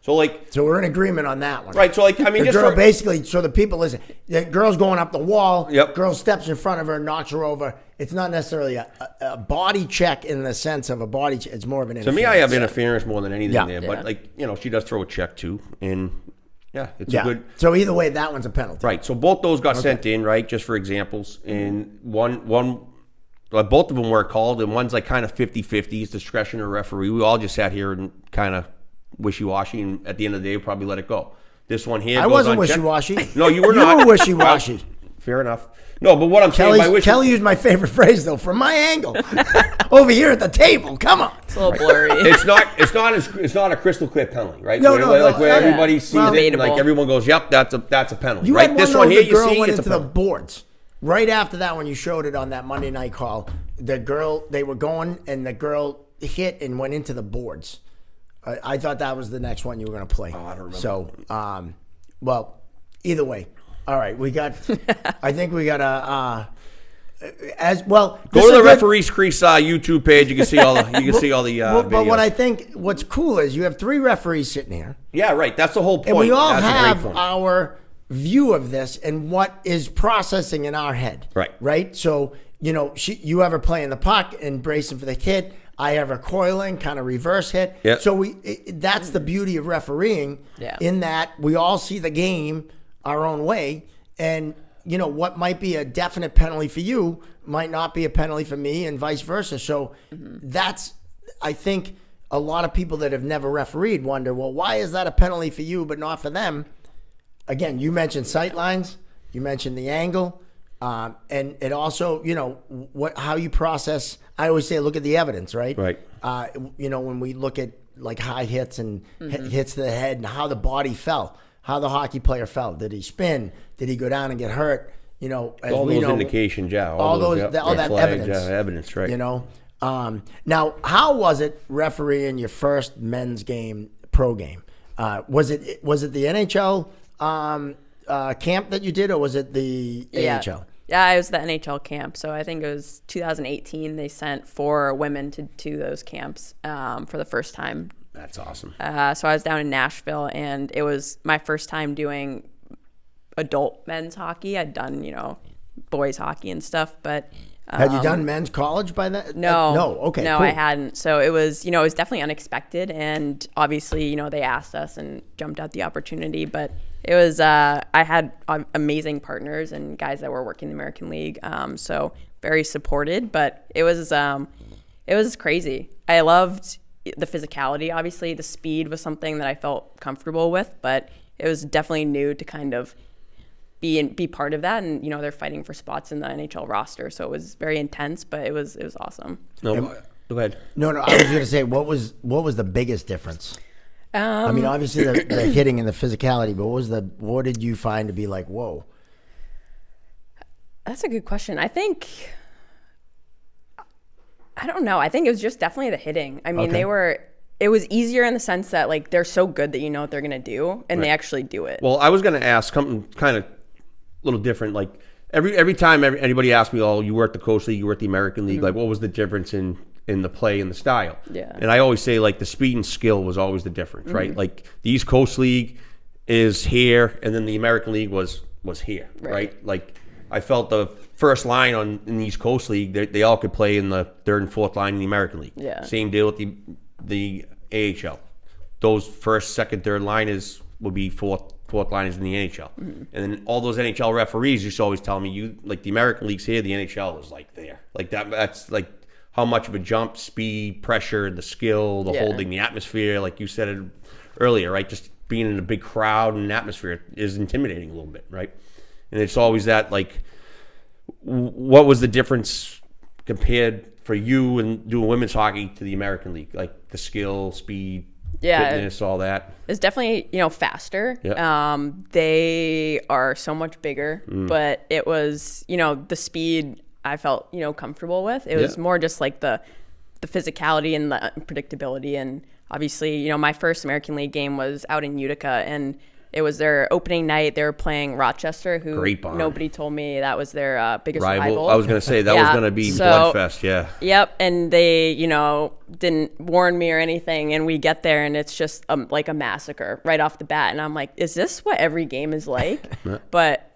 Speaker 2: So
Speaker 1: we're in agreement on that one.
Speaker 2: Right. So I mean,
Speaker 1: the girl basically. So the people listen. The girl's going up the wall.
Speaker 2: Yep.
Speaker 1: Girl steps in front of her, knocks her over. It's not necessarily a body check in the sense of a body check. It's more of an interference.
Speaker 2: To me, I have interference more than anything there.
Speaker 3: Yeah.
Speaker 2: But she does throw a check too, and it's a good.
Speaker 1: So either way, that one's a penalty.
Speaker 2: Right. So both those got sent in, right? Just for examples, and both of them were called, and one's like kind of 50-50. It's discretion of referee. We all just sat here and kind of wishy-washy, and at the end of the day, we'll probably let it go. This one here,
Speaker 1: I wasn't wishy-washy.
Speaker 2: No, you were not.
Speaker 1: You were wishy-washy.
Speaker 2: Fair enough. No, but what I'm saying by wishy...
Speaker 1: Kelly used my favorite phrase though, from my angle, over here at the table. Come on,
Speaker 3: it's a little blurry.
Speaker 2: It's not a crystal clear penalty, right?
Speaker 1: No,
Speaker 2: where everybody sees it, and like everyone goes, "Yep, that's a penalty."
Speaker 1: You
Speaker 2: right?
Speaker 1: had
Speaker 2: This
Speaker 1: one
Speaker 2: one here,
Speaker 1: the
Speaker 2: you
Speaker 1: girl
Speaker 2: see,
Speaker 1: went
Speaker 2: it's
Speaker 1: into
Speaker 2: a
Speaker 1: the boards. Right after that, when you showed it on that Monday night call, they were going, and the girl hit and went into the boards. I thought that was the next one you were going to play.
Speaker 2: Oh, I don't remember.
Speaker 1: So, well, either way, all right. I think we got a. As well,
Speaker 2: go to the Referees Crease YouTube page. You can see all the. Videos.
Speaker 1: But what's cool is you have 3 referees sitting here.
Speaker 2: Yeah, right. That's the whole point.
Speaker 1: And we all have our view of this and what is processing in our head.
Speaker 2: Right.
Speaker 1: Right. So you have her playing the puck and bracing for the hit. I have her coiling, kind of reverse hit.
Speaker 2: Yep.
Speaker 1: So that's the beauty of refereeing.
Speaker 3: Yeah.
Speaker 1: In that we all see the game our own way, and what might be a definite penalty for you might not be a penalty for me, and vice versa. So that's, I think, a lot of people that have never refereed wonder, well, why is that a penalty for you but not for them? Again, you mentioned sight lines, you mentioned the angle, and it also, how you process. I always say, look at the evidence, right?
Speaker 2: Right.
Speaker 1: When we look at like high hits and hits to the head and how the body fell. How the hockey player fell. Did he spin? Did he go down and get hurt? As
Speaker 2: all
Speaker 1: we
Speaker 2: those
Speaker 1: know,
Speaker 2: indications, yeah.
Speaker 1: All that evidence.
Speaker 2: Evidence, right.
Speaker 1: Now, how was it refereeing your first men's game, pro game? Was it the NHL camp that you did, or was it the AHL?
Speaker 3: Yeah, it was the NHL camp. So I think it was 2018. They sent 4 women to those camps for the first time.
Speaker 2: That's awesome.
Speaker 3: So I was down in Nashville, and it was my first time doing adult men's hockey. I'd done, boys hockey and stuff, but
Speaker 1: had you done men's college by that?
Speaker 3: No.
Speaker 1: Okay.
Speaker 3: No,
Speaker 1: cool.
Speaker 3: I hadn't. So it was, it was definitely unexpected, and obviously, they asked us and jumped at the opportunity. But it was, I had amazing partners and guys that were working in the American League, so very supported. But it was crazy. I loved the physicality. Obviously, the speed was something that I felt comfortable with, but it was definitely new to kind of be part of that. And they're fighting for spots in the NHL roster, so it was very intense, but it was awesome.
Speaker 2: No, go ahead.
Speaker 1: No, I was going to say, what was the biggest difference? I mean, obviously the hitting and the physicality, but what did you find to be like, whoa?
Speaker 3: That's a good question. I think I don't know. I think it was just definitely the hitting. I mean,
Speaker 1: Okay.
Speaker 3: it was easier in the sense that like they're so good that you know what they're going to do and they actually do it.
Speaker 2: Well, I was going to ask something kind of a little different. Like every time anybody asks me, oh, you were at the Coast League, you were at the American League, like what was the difference in the play and the style?
Speaker 3: Yeah.
Speaker 2: And I always say like the speed and skill was always the difference, right? Like the East Coast League is here and then the American League was here, right? Like I felt the first line in the East Coast League, they all could play in the third and fourth line in the American League.
Speaker 3: Yeah.
Speaker 2: Same deal with the AHL. Those first, second, third liners would be fourth liners in the NHL. And then all those NHL referees used to always tell me, you like the American League's here, the NHL is like there. Like that's like how much of a jump, speed, pressure, the skill, the holding, the atmosphere, like you said it earlier, right? Just being in a big crowd and atmosphere is intimidating a little bit, right? And it's always that, like, what was the difference compared for you and doing women's hockey to the American League? Like the skill, speed, fitness, all that.
Speaker 3: It's definitely, faster.
Speaker 2: Yeah.
Speaker 3: They are so much bigger, but it was, the speed I felt, comfortable with. It was more just like the physicality and the unpredictability. And obviously, my first American League game was out in Utica, and it was their opening night. They were playing Rochester, who nobody told me that was their biggest rival.
Speaker 2: I was going to say that was going to be bloodfest, yeah.
Speaker 3: Yep, and they, didn't warn me or anything, and we get there, and it's just like a massacre right off the bat. And I'm like, is this what every game is like? But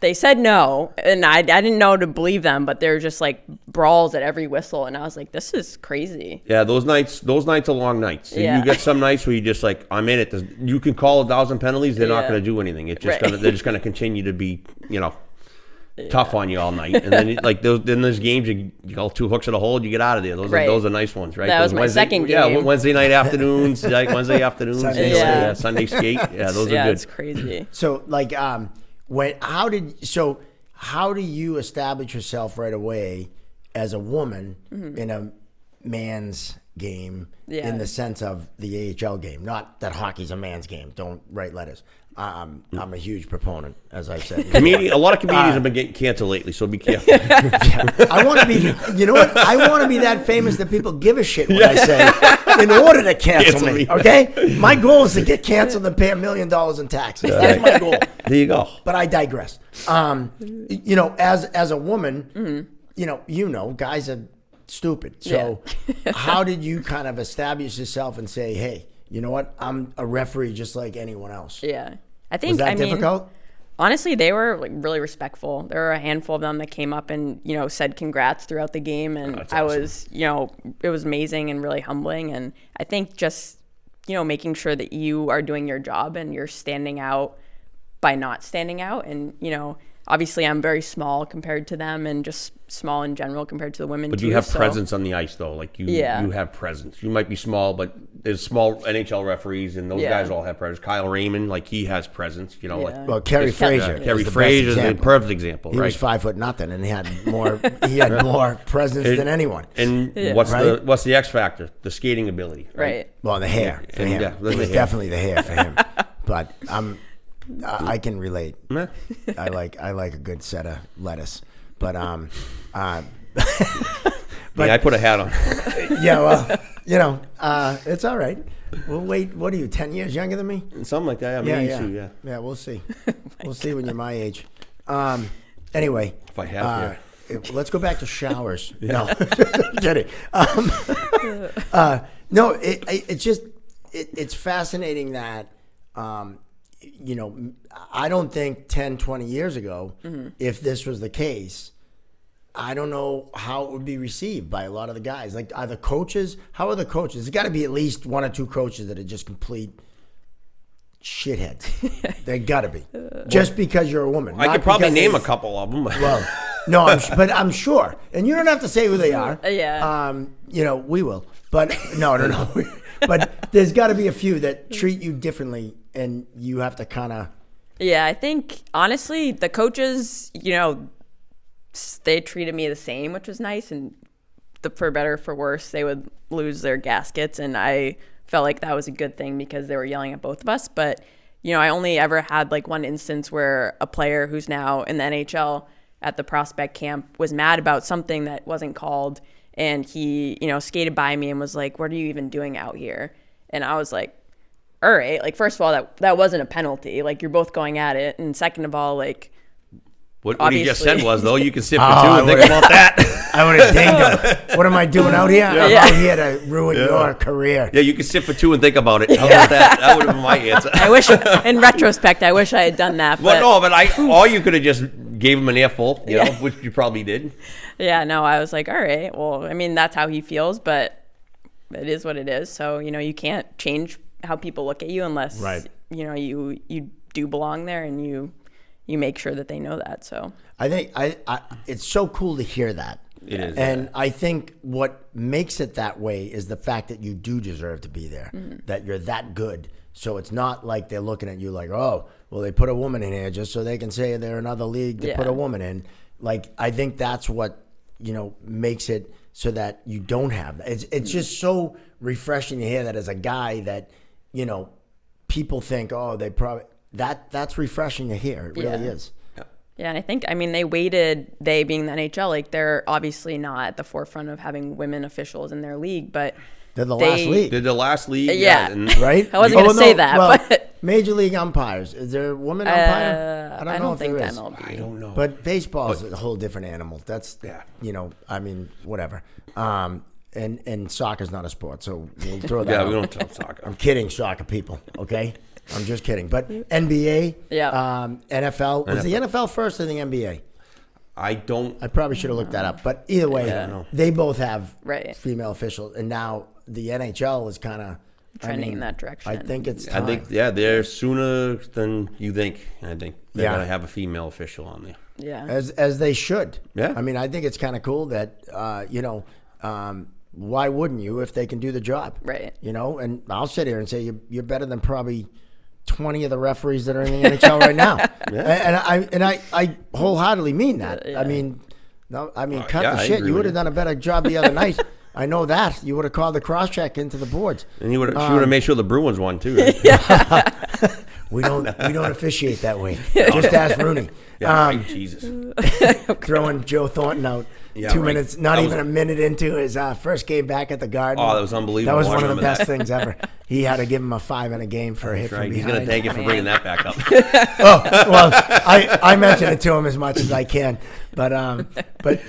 Speaker 3: they said no, and I didn't know to believe them, but they're just like brawls at every whistle, and I was like, this is crazy.
Speaker 2: Yeah, those nights are long nights. So you get some nights where you just like, I'm in it. You can call 1,000 penalties, they're not going to do anything. It's just they're just going to continue to be, tough on you all night. And then like there's games you call 2 hooks at a hole, you get out of there. Those are nice ones, right?
Speaker 3: That was my second game.
Speaker 2: Yeah, Wednesday night afternoons, like Wednesday afternoons, Sunday skate. Yeah, those are good.
Speaker 3: Yeah, it's crazy.
Speaker 1: So like how do you establish yourself right away as a woman in a man's game in the sense of the AHL game? Not that hockey's a man's game. Don't write letters. I'm a huge proponent, as I've said.
Speaker 2: A lot of comedians have been getting canceled lately, so be careful.
Speaker 1: I want to be, you know what? I want to be that famous that people give a shit what I say in order to cancel me, okay? My goal is to get canceled and pay $1 million in taxes. That's my goal.
Speaker 2: There you go.
Speaker 1: But I digress. As a woman, guys are stupid. So how did you kind of establish yourself and say, hey, you know what? I'm a referee just like anyone else.
Speaker 3: Yeah. I think,
Speaker 1: Was that difficult?
Speaker 3: Honestly, they were like really respectful. There were a handful of them that came up and, said congrats throughout the game. And
Speaker 2: That's
Speaker 3: I
Speaker 2: awesome.
Speaker 3: was, it was amazing and really humbling. And I think just, making sure that you are doing your job and you're standing out by not standing out. And, obviously I'm very small compared to them and just small in general compared to the women.
Speaker 2: But you have presence on the ice, though. Like you have presence. You might be small, but there's small NHL referees, and those guys all have presence. Kyle Raymond, like he has presence.
Speaker 1: Well, Kerry Frazier.
Speaker 2: Kerry Frazier is a perfect example.
Speaker 1: He was 5'0", and he had more presence than anyone.
Speaker 2: And what's the X factor? The skating ability, right?
Speaker 1: Well, the hair for him. It was definitely the hair for him. But I can relate. I like a good set of lettuce. But
Speaker 2: I put a hat on.
Speaker 1: It's all right. We'll wait. What are you, 10 years younger than me?
Speaker 2: Something like that. I'm 82,
Speaker 1: Yeah, we'll see. We'll see when you're my age. Anyway.
Speaker 2: If I have
Speaker 1: let's go back to showers. No, kidding. No, it's just it's fascinating that I don't think 10, 20 years ago, if this was the case, I don't know how it would be received by a lot of the guys. Like, are the coaches, how are the coaches? There's got to be at least 1 or 2 coaches that are just complete shitheads. They got to be. Just because you're a woman.
Speaker 2: I could probably name a couple of them.
Speaker 1: Well, no, I'm sure. And you don't have to say who they are.
Speaker 3: Yeah.
Speaker 1: We will. But no. But there's got to be a few that treat you differently, and you have to kind of.
Speaker 3: Yeah, I think, honestly, the coaches, they treated me the same, which was nice. And for better or for worse, they would lose their gaskets. And I felt like that was a good thing because they were yelling at both of us. But, I only ever had like one instance where a player who's now in the NHL at the prospect camp was mad about something that wasn't called. And he, skated by me and was like, "What are you even doing out here?" And I was like, all right, like, first of all, that wasn't a penalty. Like, you're both going at it. And second of all, like,
Speaker 2: what he just said was, though, you can sit for 2 and think about that.
Speaker 1: I would have dinged him. What am I doing out here? I'm out here to ruin your career.
Speaker 2: Yeah, you can sit for 2 and think about it. How about that? That would have been my answer.
Speaker 3: I wish, in retrospect, I wish I had done that.
Speaker 2: All you could have just gave him an earful, you know, which you probably did.
Speaker 3: Yeah, no, I was like, all right, well, I mean, that's how he feels, but it is what it is. So, you can't change how people look at you unless, you do belong there and you make sure that they know that. So
Speaker 1: I think it's so cool to hear that.
Speaker 2: It is.
Speaker 1: And I think what makes it that way is the fact that you do deserve to be there, that you're that good. So it's not like they're looking at you like, oh, well, they put a woman in here just so they can say they're another league to put a woman in. Like, I think that's what, makes it so that you don't have that. It's just so refreshing to hear that as a guy that, people think, oh, they probably... That's refreshing to hear. It really is.
Speaker 3: Yeah, and I think, they being the NHL, like, they're obviously not at the forefront of having women officials in their league, but
Speaker 1: they're the last league.
Speaker 2: They're the last league.
Speaker 3: Yeah.
Speaker 1: Right?
Speaker 3: I wasn't going to say that.
Speaker 1: Well,
Speaker 3: but
Speaker 1: Major League umpires. Is there a woman umpire?
Speaker 3: I don't think
Speaker 1: there is.
Speaker 3: MLB.
Speaker 2: I don't know.
Speaker 1: But baseball is a whole different animal. That's, whatever. And soccer's not a sport, so we'll throw that out.
Speaker 2: We don't talk soccer.
Speaker 1: I'm kidding, soccer people, okay? I'm just kidding. But NBA, NFL. Was the NFL first or the NBA?
Speaker 2: I
Speaker 1: probably should have looked that up. But either way, they both have female officials. And now the NHL is kind of
Speaker 3: trending in that direction.
Speaker 1: I think it's time.
Speaker 2: I think, they're sooner than you think. I think they're going to have a female official on there.
Speaker 3: Yeah.
Speaker 1: As they should.
Speaker 2: Yeah.
Speaker 1: I mean, I think it's kind of cool that, why wouldn't you if they can do the job?
Speaker 3: Right.
Speaker 1: And I'll sit here and say you're better than probably 20 of the referees that are in the NHL right now. And I wholeheartedly mean that.
Speaker 3: Yeah.
Speaker 1: I mean, cut the shit. You would have done a better job the other night. I know that. You would have called the cross-check into the boards.
Speaker 2: And she would have made sure the Bruins won too, right?
Speaker 1: We don't officiate that way. Just ask Rooney.
Speaker 2: Jesus.
Speaker 1: Throwing Joe Thornton out. 2 minutes, not even a minute into his first game back at the Garden.
Speaker 2: Oh, that was unbelievable.
Speaker 1: That was one of the best things ever. He had to give him a 5 in a game for a hit from behind.
Speaker 2: He's going to thank you for bringing that back up.
Speaker 1: Well, I mention it to him as much as I can, but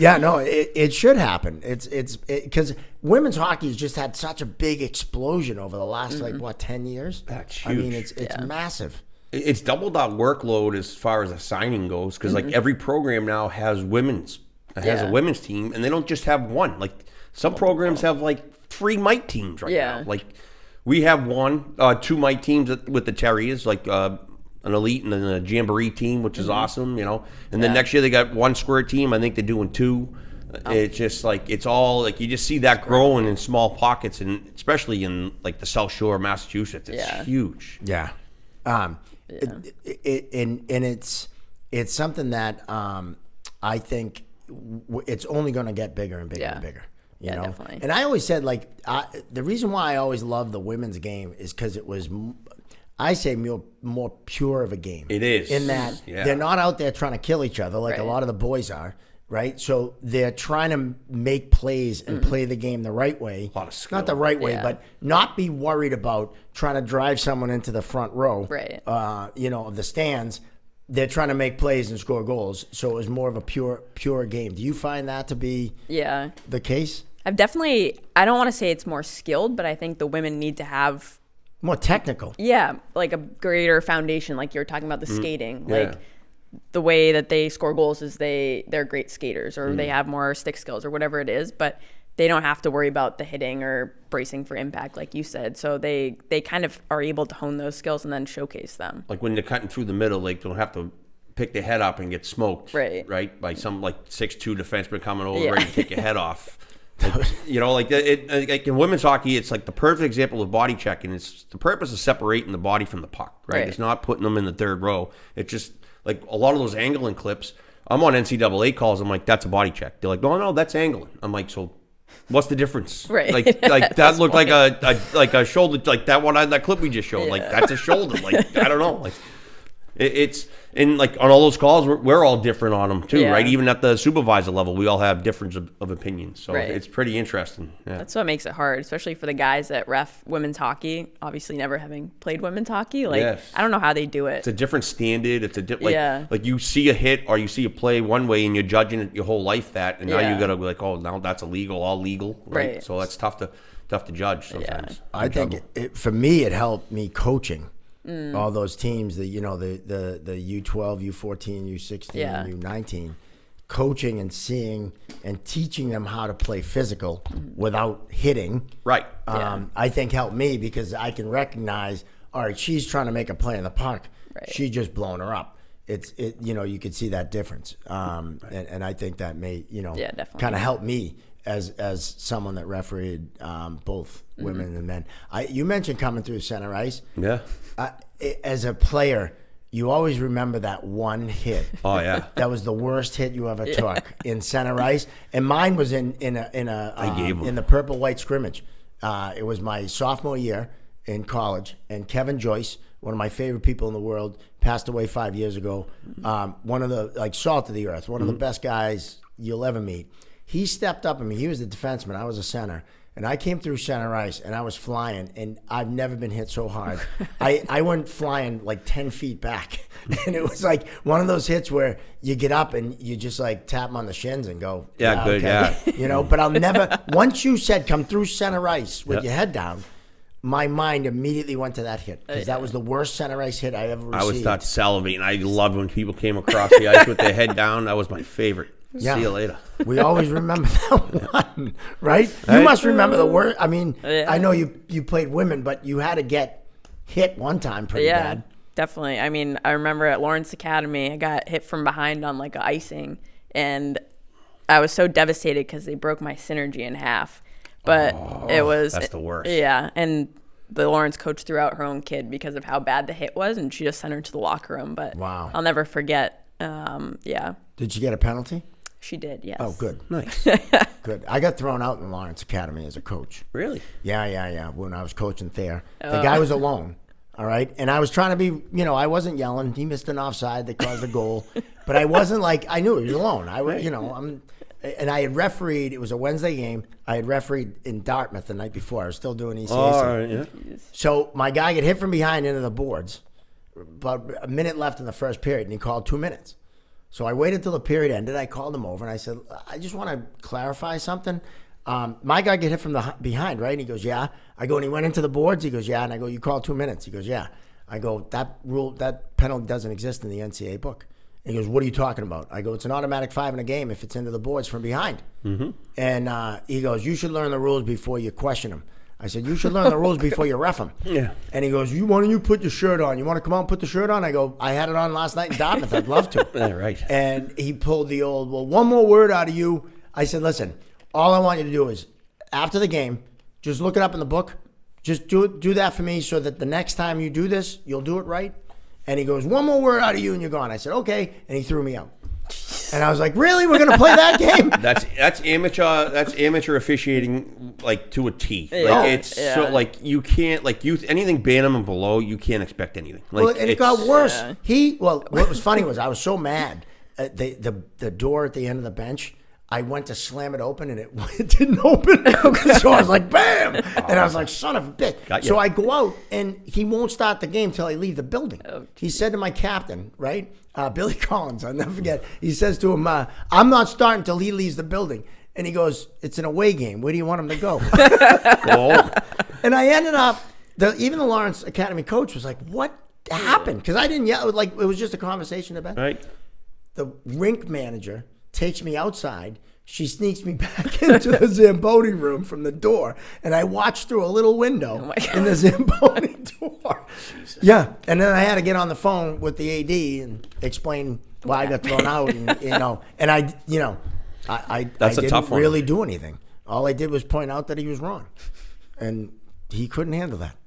Speaker 1: yeah, no, it should happen. It's because women's hockey has just had such a big explosion over the last 10 years.
Speaker 2: That's huge.
Speaker 1: I mean, it's massive.
Speaker 2: It's doubled our workload as far as the signing goes because like every program now has a women's team, and they don't just have one. Like some programs have like 3 mite teams right now. Like we have 2 mite teams with the Terriers, like an elite and then a jamboree team, which is awesome, And then next year they got 1 square team. I think they're doing 2. It's just like it's all like you just see that growing in small pockets, and especially in like the South Shore of Massachusetts, it's huge.
Speaker 1: Yeah. And it's something that I think it's only going to get bigger and bigger and bigger. You know?
Speaker 3: Definitely.
Speaker 1: And I always said, like, the reason why I always loved the women's game is because it was, I say, more pure of a game.
Speaker 2: It is.
Speaker 1: In that they're not out there trying to kill each other like a lot of the boys are, right? So they're trying to make plays and play the game the right way.
Speaker 2: A lot of skill.
Speaker 1: Not the right way, but not be worried about trying to drive someone into the front row, of the stands. They're trying to make plays and score goals, so it was more of a pure game. Do you find that to be the case?
Speaker 3: I don't want to say it's more skilled, but I think the women need to have
Speaker 1: more technical.
Speaker 3: Yeah, like a greater foundation, like you were talking about the skating. Like the way that they score goals is they're great skaters, or they have more stick skills or whatever it is, but they don't have to worry about the hitting or bracing for impact, like you said. So they kind of are able to hone those skills and then showcase them.
Speaker 2: Like when they're cutting through the middle, they don't have to pick their head up and get smoked, right? By some like 6'2" defenseman coming over ready to take your head off. Like, like in women's hockey, it's like the perfect example of body checking. It's the purpose of separating the body from the puck, right? It's not putting them in the third row. It's just like a lot of those angling clips. I'm on NCAA calls. I'm like, that's a body check. They're like, no, that's angling. I'm like, so what's the difference?
Speaker 3: Right.
Speaker 2: Like that looked like a shoulder, like that one, that clip we just showed. Like that's a shoulder. Like I don't know. Like it's And like on all those calls, we're all different on them too,
Speaker 3: Yeah.
Speaker 2: right? Even at the supervisor level, we all have difference of opinions. So
Speaker 3: Right.
Speaker 2: it's pretty interesting. Yeah.
Speaker 3: That's what makes it hard, especially for the guys that ref women's hockey. Obviously, never having played women's hockey, like
Speaker 2: Yes.
Speaker 3: I don't know how they do it.
Speaker 2: It's a different standard. It's a
Speaker 3: Yeah.
Speaker 2: like you see a hit or you see a play one way and you're judging it your whole life that, and now
Speaker 3: Yeah.
Speaker 2: you gotta be like, oh, now that's illegal, all legal, right?
Speaker 3: Right.
Speaker 2: So that's tough to judge sometimes.
Speaker 1: I think for me, it helped me coaching all those teams. The U12, U14, U16,
Speaker 3: Yeah.
Speaker 1: U19, coaching and seeing and teaching them how to play physical without hitting.
Speaker 2: Right.
Speaker 1: I think helped me because I can recognize. All right, she's trying to make a play in the puck.
Speaker 3: Right.
Speaker 1: She just blown her up. You could see that difference. And I think that may
Speaker 3: definitely.
Speaker 1: kind of help me as someone that refereed both women and men. You mentioned coming through center ice.
Speaker 2: Yeah.
Speaker 1: As a player, you always remember that one hit.
Speaker 2: Oh yeah.
Speaker 1: That was the worst hit you ever took in center ice, and mine was in the purple white scrimmage. It was my sophomore year in college, and Kevin Joyce, one of my favorite people in the world, passed away 5 years ago. One of the salt of the earth, one of the best guys you'll ever meet. He stepped up. I mean, he was the defenseman. I was a center. And I came through center ice, and I was flying, and I've never been hit so hard. I went flying like 10 feet back, and it was like one of those hits where you get up and you just like tap them on the shins and go,
Speaker 2: Yeah, good,
Speaker 1: okay.
Speaker 2: yeah.
Speaker 1: But I'll never, once you said come through center ice with your head down, my mind immediately went to that hit because that was the worst center ice hit I ever received.
Speaker 2: I would start salivating. I loved when people came across the ice with their head down. That was my favorite.
Speaker 1: Yeah.
Speaker 2: See you later.
Speaker 1: We always remember that one, right? You must remember the word. I mean, I know you played women, but you had to get hit one time pretty bad.
Speaker 3: Definitely. I mean, I remember at Lawrence Academy, I got hit from behind on like icing, and I was so devastated because they broke my synergy in half. But that's
Speaker 2: the worst.
Speaker 3: Yeah, and the Lawrence coach threw out her own kid because of how bad the hit was, and she just sent her to the locker room. But
Speaker 1: wow.
Speaker 3: I'll never forget. Yeah.
Speaker 1: Did she get a penalty?
Speaker 3: She did, yes.
Speaker 1: Oh, good.
Speaker 2: Nice.
Speaker 1: Good. I got thrown out in Lawrence Academy as a coach.
Speaker 2: Really?
Speaker 1: Yeah. When I was coaching there. The guy was alone, all right? And I was trying to be, I wasn't yelling. He missed an offside that caused a goal. But I wasn't like, I knew he was alone. And I had refereed, it was a Wednesday game. I had refereed in Dartmouth the night before. I was still doing ECAC.
Speaker 2: All right, yeah.
Speaker 1: So my guy got hit from behind into the boards. About a minute left in the first period, and he called 2 minutes. So I waited till the period ended. I called him over, and I said, I just want to clarify something. My guy got hit from the behind, right? And he goes, yeah. I go, and he went into the boards. He goes, yeah. And I go, you called 2 minutes. He goes, yeah. I go, that penalty doesn't exist in the NCAA book. And he goes, what are you talking about? I go, it's an automatic 5 in a game if it's into the boards from behind. Mm-hmm. And he goes, you should learn the rules before you question them. I said, you should learn the rules before you ref them.
Speaker 2: Yeah.
Speaker 1: And he goes, why don't you put your shirt on? You want to come out and put the shirt on? I go, I had it on last night in Dartmouth. I'd love to.
Speaker 2: Yeah, right.
Speaker 1: And he pulled the old, one more word out of you. I said, listen, all I want you to do is, after the game, just look it up in the book. Just do that for me so that the next time you do this, you'll do it right. And he goes, one more word out of you and you're gone. I said, okay. And he threw me out. And I was like, really? We're going to play that game?
Speaker 2: That's amateur officiating, like, to a T. Like, so, like, you can't, like, anything Bantam and below, you can't expect anything. Like,
Speaker 1: well, and it got worse. Yeah. What was funny was I was so mad. The door at the end of the bench, I went to slam it open, and it didn't open. So I was like, bam! And I was like, son of a bitch. So I go out, and he won't start the game till I leave the building. He said to my captain, right, Billy Collins, I'll never forget, he says to him, I'm not starting till he leaves the building. And he goes, it's an away game. Where do you want him to go? And I ended up, even the Lawrence Academy coach was like, what happened? Because I didn't yell. Like, it was just a conversation about it.
Speaker 2: Right.
Speaker 1: The rink manager takes me outside. She sneaks me back into the Zamboni room from the door, and I watch through a little window in the Zamboni door. Jesus. Yeah, and then I had to get on the phone with the AD and explain why I got thrown out, and I didn't really do anything. All I did was point out that he was wrong, and he couldn't handle that.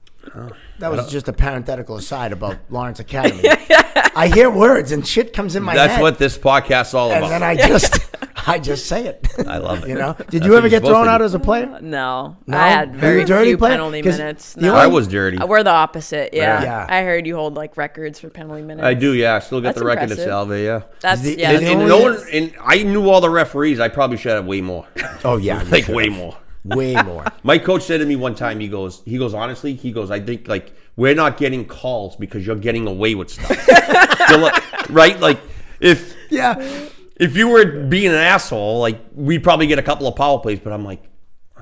Speaker 1: That was just a parenthetical aside about Lawrence Academy. I hear words and shit comes in my head.
Speaker 2: That's what this podcast's all about.
Speaker 1: And then I just say it.
Speaker 2: I love it.
Speaker 1: You know? Did
Speaker 2: That's
Speaker 1: you
Speaker 2: what
Speaker 1: ever
Speaker 2: you're
Speaker 1: get
Speaker 2: supposed
Speaker 1: thrown
Speaker 2: to
Speaker 1: out
Speaker 2: do.
Speaker 1: as a player?
Speaker 3: No.
Speaker 1: No?
Speaker 3: I had
Speaker 1: Were you
Speaker 3: very
Speaker 1: a dirty
Speaker 3: few
Speaker 1: player?
Speaker 3: penalty
Speaker 1: 'Cause
Speaker 3: minutes.
Speaker 1: the
Speaker 3: No.
Speaker 1: only-
Speaker 2: I was dirty.
Speaker 3: We're the opposite. Yeah.
Speaker 1: Yeah.
Speaker 3: I heard you hold like records for penalty minutes.
Speaker 2: I do, yeah. I still got
Speaker 3: That's
Speaker 2: the record
Speaker 3: impressive.
Speaker 2: at Salve, yeah.
Speaker 3: That's
Speaker 1: The-
Speaker 3: yeah.
Speaker 1: the
Speaker 3: that's
Speaker 2: And
Speaker 1: only-
Speaker 2: no one, and I knew all the referees. I probably should have way more.
Speaker 1: Oh, yeah. you
Speaker 2: Like
Speaker 1: should
Speaker 2: way
Speaker 1: have.
Speaker 2: more.
Speaker 1: Way more.
Speaker 2: My coach said to me one time, he goes, honestly, I think like we're not getting calls because you're getting away with stuff. Right? Like if you were being an asshole, like we'd probably get a couple of power plays, but I'm like,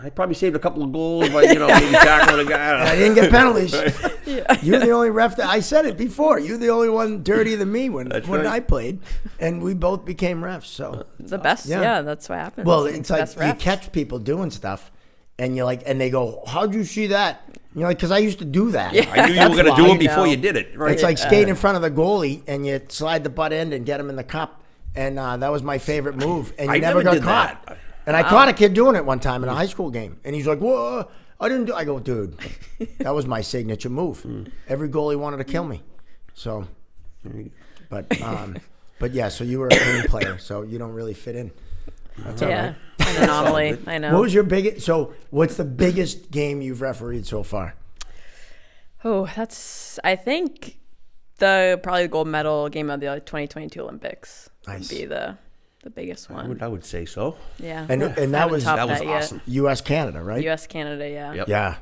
Speaker 2: I probably saved a couple of goals by, maybe tackling a guy.
Speaker 1: I didn't get penalties. You're the only ref I said it before. You're the only one dirtier than me when
Speaker 2: right.
Speaker 1: I played, and we both became refs. So
Speaker 3: the best. Yeah. That's what happens.
Speaker 1: well, it's like
Speaker 3: Best
Speaker 1: you
Speaker 3: refs.
Speaker 1: catch people doing stuff, and you're like, and they go, "How'd you see that?" And you're like, "Because I used to do that."
Speaker 3: Yeah.
Speaker 2: I knew you were going to do
Speaker 1: why.
Speaker 2: it before
Speaker 3: No.
Speaker 2: you did it. Right?
Speaker 1: It's like skating in front of the goalie, and you slide the butt end and get him in the cup, and that was my favorite move. And you
Speaker 2: I
Speaker 1: never
Speaker 2: never
Speaker 1: got
Speaker 2: did
Speaker 1: caught.
Speaker 2: that.
Speaker 1: And I caught a kid doing it one time in a high school game, and he's like, "Whoa, I didn't do." I go, "Dude, that was my signature move." Every goalie wanted to kill me, so. But yeah, so you were a clean player, so you don't really fit in. That's all
Speaker 3: Yeah.
Speaker 1: right.
Speaker 3: An anomaly. I know.
Speaker 1: What was your biggest? So, what's the biggest game you've refereed so far?
Speaker 3: Oh, I think probably the gold medal game of the 2022 Olympics
Speaker 1: Nice.
Speaker 3: would be the biggest one.
Speaker 2: I would say so.
Speaker 3: Yeah.
Speaker 1: And that
Speaker 3: Haven't
Speaker 1: was
Speaker 3: topped
Speaker 2: That was
Speaker 3: yet.
Speaker 2: awesome.
Speaker 1: U.S. Canada, right?
Speaker 3: U.S. Canada. Yeah.
Speaker 2: Yep.
Speaker 1: Yeah.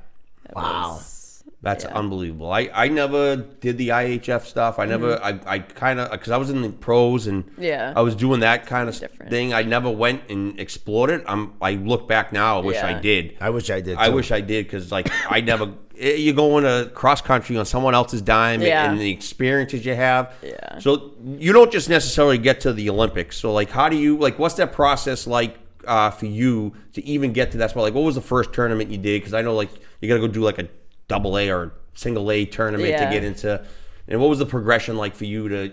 Speaker 3: That
Speaker 1: Wow.
Speaker 3: was-
Speaker 2: That's
Speaker 3: Yeah.
Speaker 2: unbelievable. I never did the IHF stuff. I never, I kind of, because I was in the pros and
Speaker 3: Yeah.
Speaker 2: I was doing that kind of
Speaker 3: Different.
Speaker 2: thing. I never went and explored it. I look back now, I wish I
Speaker 3: Yeah.
Speaker 2: did.
Speaker 1: I wish I did.
Speaker 2: I
Speaker 1: too.
Speaker 2: wish I did because, like, I never. You're going to cross country on someone else's dime
Speaker 3: Yeah.
Speaker 2: and the experiences you have.
Speaker 3: Yeah.
Speaker 2: So you don't just necessarily get to the Olympics. So, like, how do you, like, what's that process like for you to even get to that spot? Like, what was the first tournament you did? Because I know, like, you got to go do, like, a double A or single A tournament to
Speaker 3: Yeah.
Speaker 2: get into. And what was the progression like for you to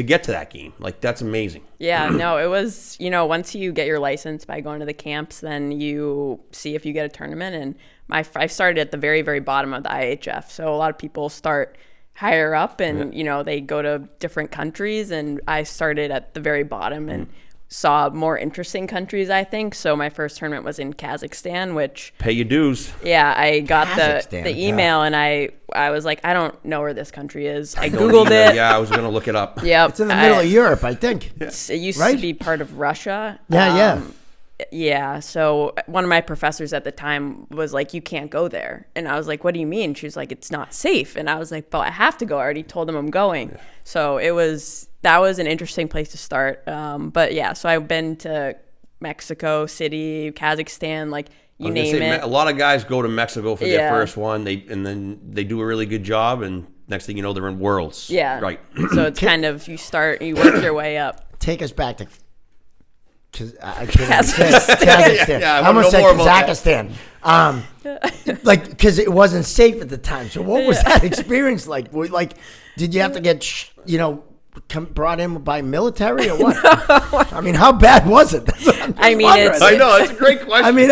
Speaker 2: get to that game? Like, that's amazing.
Speaker 3: Yeah, no, it was, once you get your license by going to the camps, then you see if you get a tournament. And I started at the very, very bottom of the IHF. So a lot of people start higher up and, they go to different countries. And I started at the very bottom and saw more interesting countries, I think. So my first tournament was in Kazakhstan, which...
Speaker 2: Pay your dues.
Speaker 3: Yeah, I got
Speaker 1: Kazakhstan,
Speaker 3: the email and I was like, I don't know where this country is. I
Speaker 2: Don't
Speaker 3: Googled
Speaker 2: either.
Speaker 3: it.
Speaker 2: Yeah, I was going to look it up.
Speaker 3: Yep.
Speaker 1: It's in the middle of Europe, I think.
Speaker 3: It used
Speaker 1: Right?
Speaker 3: to be part of Russia.
Speaker 1: Yeah.
Speaker 3: Yeah. So one of my professors at the time was like, you can't go there. And I was like, what do you mean? She was like, it's not safe. And I was like, but I have to go. I already told them I'm going. Yeah. So that was an interesting place to start. But yeah, so I've been to Mexico City, Kazakhstan, like you name it.
Speaker 2: A lot of guys go to Mexico for their first one. And then they do a really good job. And next thing you know, they're in Worlds.
Speaker 3: Yeah.
Speaker 2: Right.
Speaker 3: So it's kind of, you work your way up.
Speaker 1: Take us back to Kazakhstan.
Speaker 2: Yeah,
Speaker 1: I almost said
Speaker 2: more about
Speaker 1: Kazakhstan. Because it wasn't safe at the time. So what was that experience like? Did you have to get brought in by military or what? I mean, how bad was it?
Speaker 3: I mean,
Speaker 2: I know, it's a great question.
Speaker 1: I mean,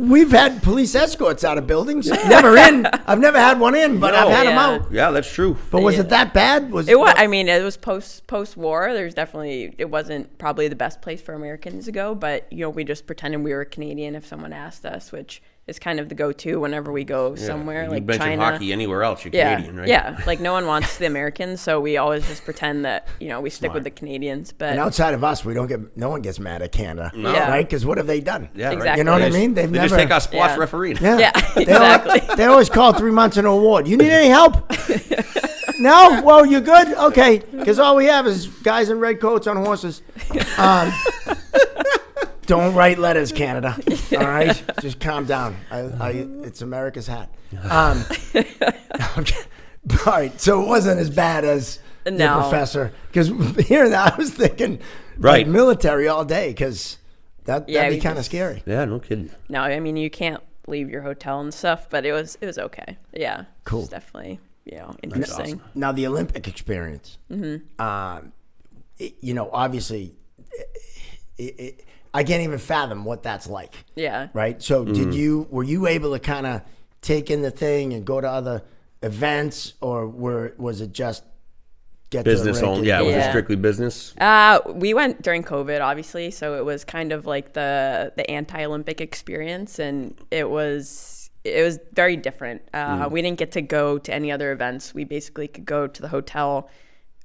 Speaker 1: we've had police escorts out of buildings. Never in. I've never had one in, but I've had them out.
Speaker 2: Yeah, that's true.
Speaker 1: But was it that bad?
Speaker 3: It was. I mean, it was post-war. There's definitely, it wasn't probably the best place for Americans to go, but we just pretended we were Canadian if someone asked us, which is kind of the go-to whenever we go somewhere, like
Speaker 2: mention
Speaker 3: China.
Speaker 2: Hockey anywhere else, you're Canadian, right?
Speaker 3: Yeah, like no one wants the Americans, so we always just pretend that we stick with the Canadians. But
Speaker 1: and outside of us, no one gets mad at Canada,
Speaker 3: Yeah.
Speaker 1: right? Because what have they done?
Speaker 2: Yeah, right.
Speaker 3: Exactly.
Speaker 1: You know what I mean?
Speaker 2: They just take our spots refereeing.
Speaker 3: Yeah, exactly.
Speaker 1: They always call 3 months an award. You need any help? No? Well, you good? Okay. Because all we have is guys in red coats on horses. Don't write letters, Canada. All right? Just calm down. It's America's hat. Okay. All right. So it wasn't as bad as the professor. Because hearing that, I was thinking like military all day because that'd be kind of scary.
Speaker 2: Yeah, no kidding.
Speaker 3: No, I mean, you can't leave your hotel and stuff, but it was okay. Yeah.
Speaker 1: Cool.
Speaker 3: It was definitely, interesting.
Speaker 2: Awesome.
Speaker 1: Now, the Olympic experience, obviously, I can't even fathom what that's like.
Speaker 3: Yeah.
Speaker 1: Right? So were you able to kind of take in the thing and go to other events, or was it just get
Speaker 2: business
Speaker 1: to the rink?
Speaker 2: only. Yeah, was it strictly business?
Speaker 3: We went during COVID, obviously, so it was kind of like the anti-Olympic experience, and it was very different. We didn't get to go to any other events. We basically could go to the hotel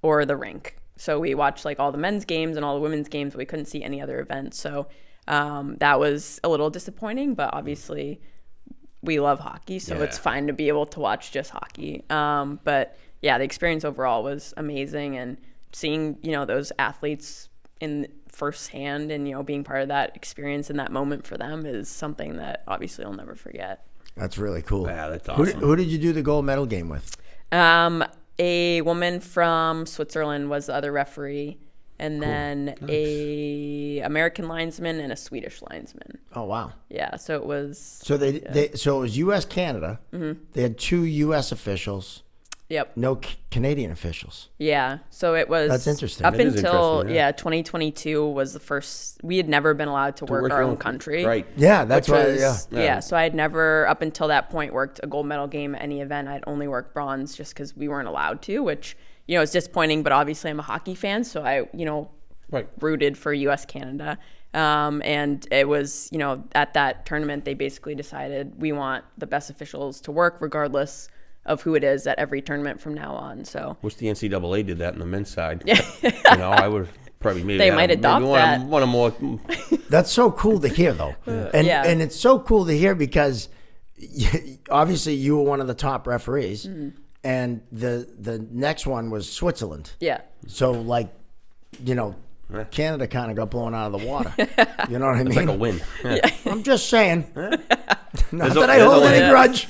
Speaker 3: or the rink. So we watched like all the men's games and all the women's games, but we couldn't see any other events. So that was a little disappointing, but obviously we love hockey, so it's fine to be able to watch just hockey. But yeah, the experience overall was amazing, and seeing, those athletes in firsthand and, being part of that experience in that moment for them is something that obviously I'll never forget.
Speaker 1: That's really cool.
Speaker 2: Yeah, that's awesome.
Speaker 1: Who did you do the gold medal game with?
Speaker 3: A woman from Switzerland was the other referee, and then a American linesman and a Swedish linesman.
Speaker 1: Oh wow!
Speaker 3: Yeah, so it was.
Speaker 1: So so it was U.S. Canada. Mm-hmm. They had 2 U.S. officials.
Speaker 3: Yep.
Speaker 1: No Canadian officials.
Speaker 3: Yeah, so it was.
Speaker 1: That's interesting.
Speaker 3: Up until 2022 was the first. We had never been allowed to work our own country.
Speaker 2: Right.
Speaker 1: Yeah, that's why.
Speaker 3: Yeah, so I had never up until that point worked a gold medal game at any event. I'd only worked bronze just because we weren't allowed to, which is disappointing. But obviously, I'm a hockey fan, so I rooted for U.S. Canada. And it was at that tournament they basically decided we want the best officials to work regardless of who it is at every tournament from now on. So
Speaker 2: wish the NCAA did that on the men's side. I would probably maybe
Speaker 3: they might adopt that.
Speaker 2: One or more.
Speaker 1: That's so cool to hear, though, and it's so cool to hear because obviously you were one of the top referees, and the next one was Switzerland.
Speaker 3: Yeah.
Speaker 1: So Canada kind of got blown out of the water. You know what I mean?
Speaker 2: It's like a win.
Speaker 3: Yeah.
Speaker 1: I'm just saying. Not that I hold any grudge.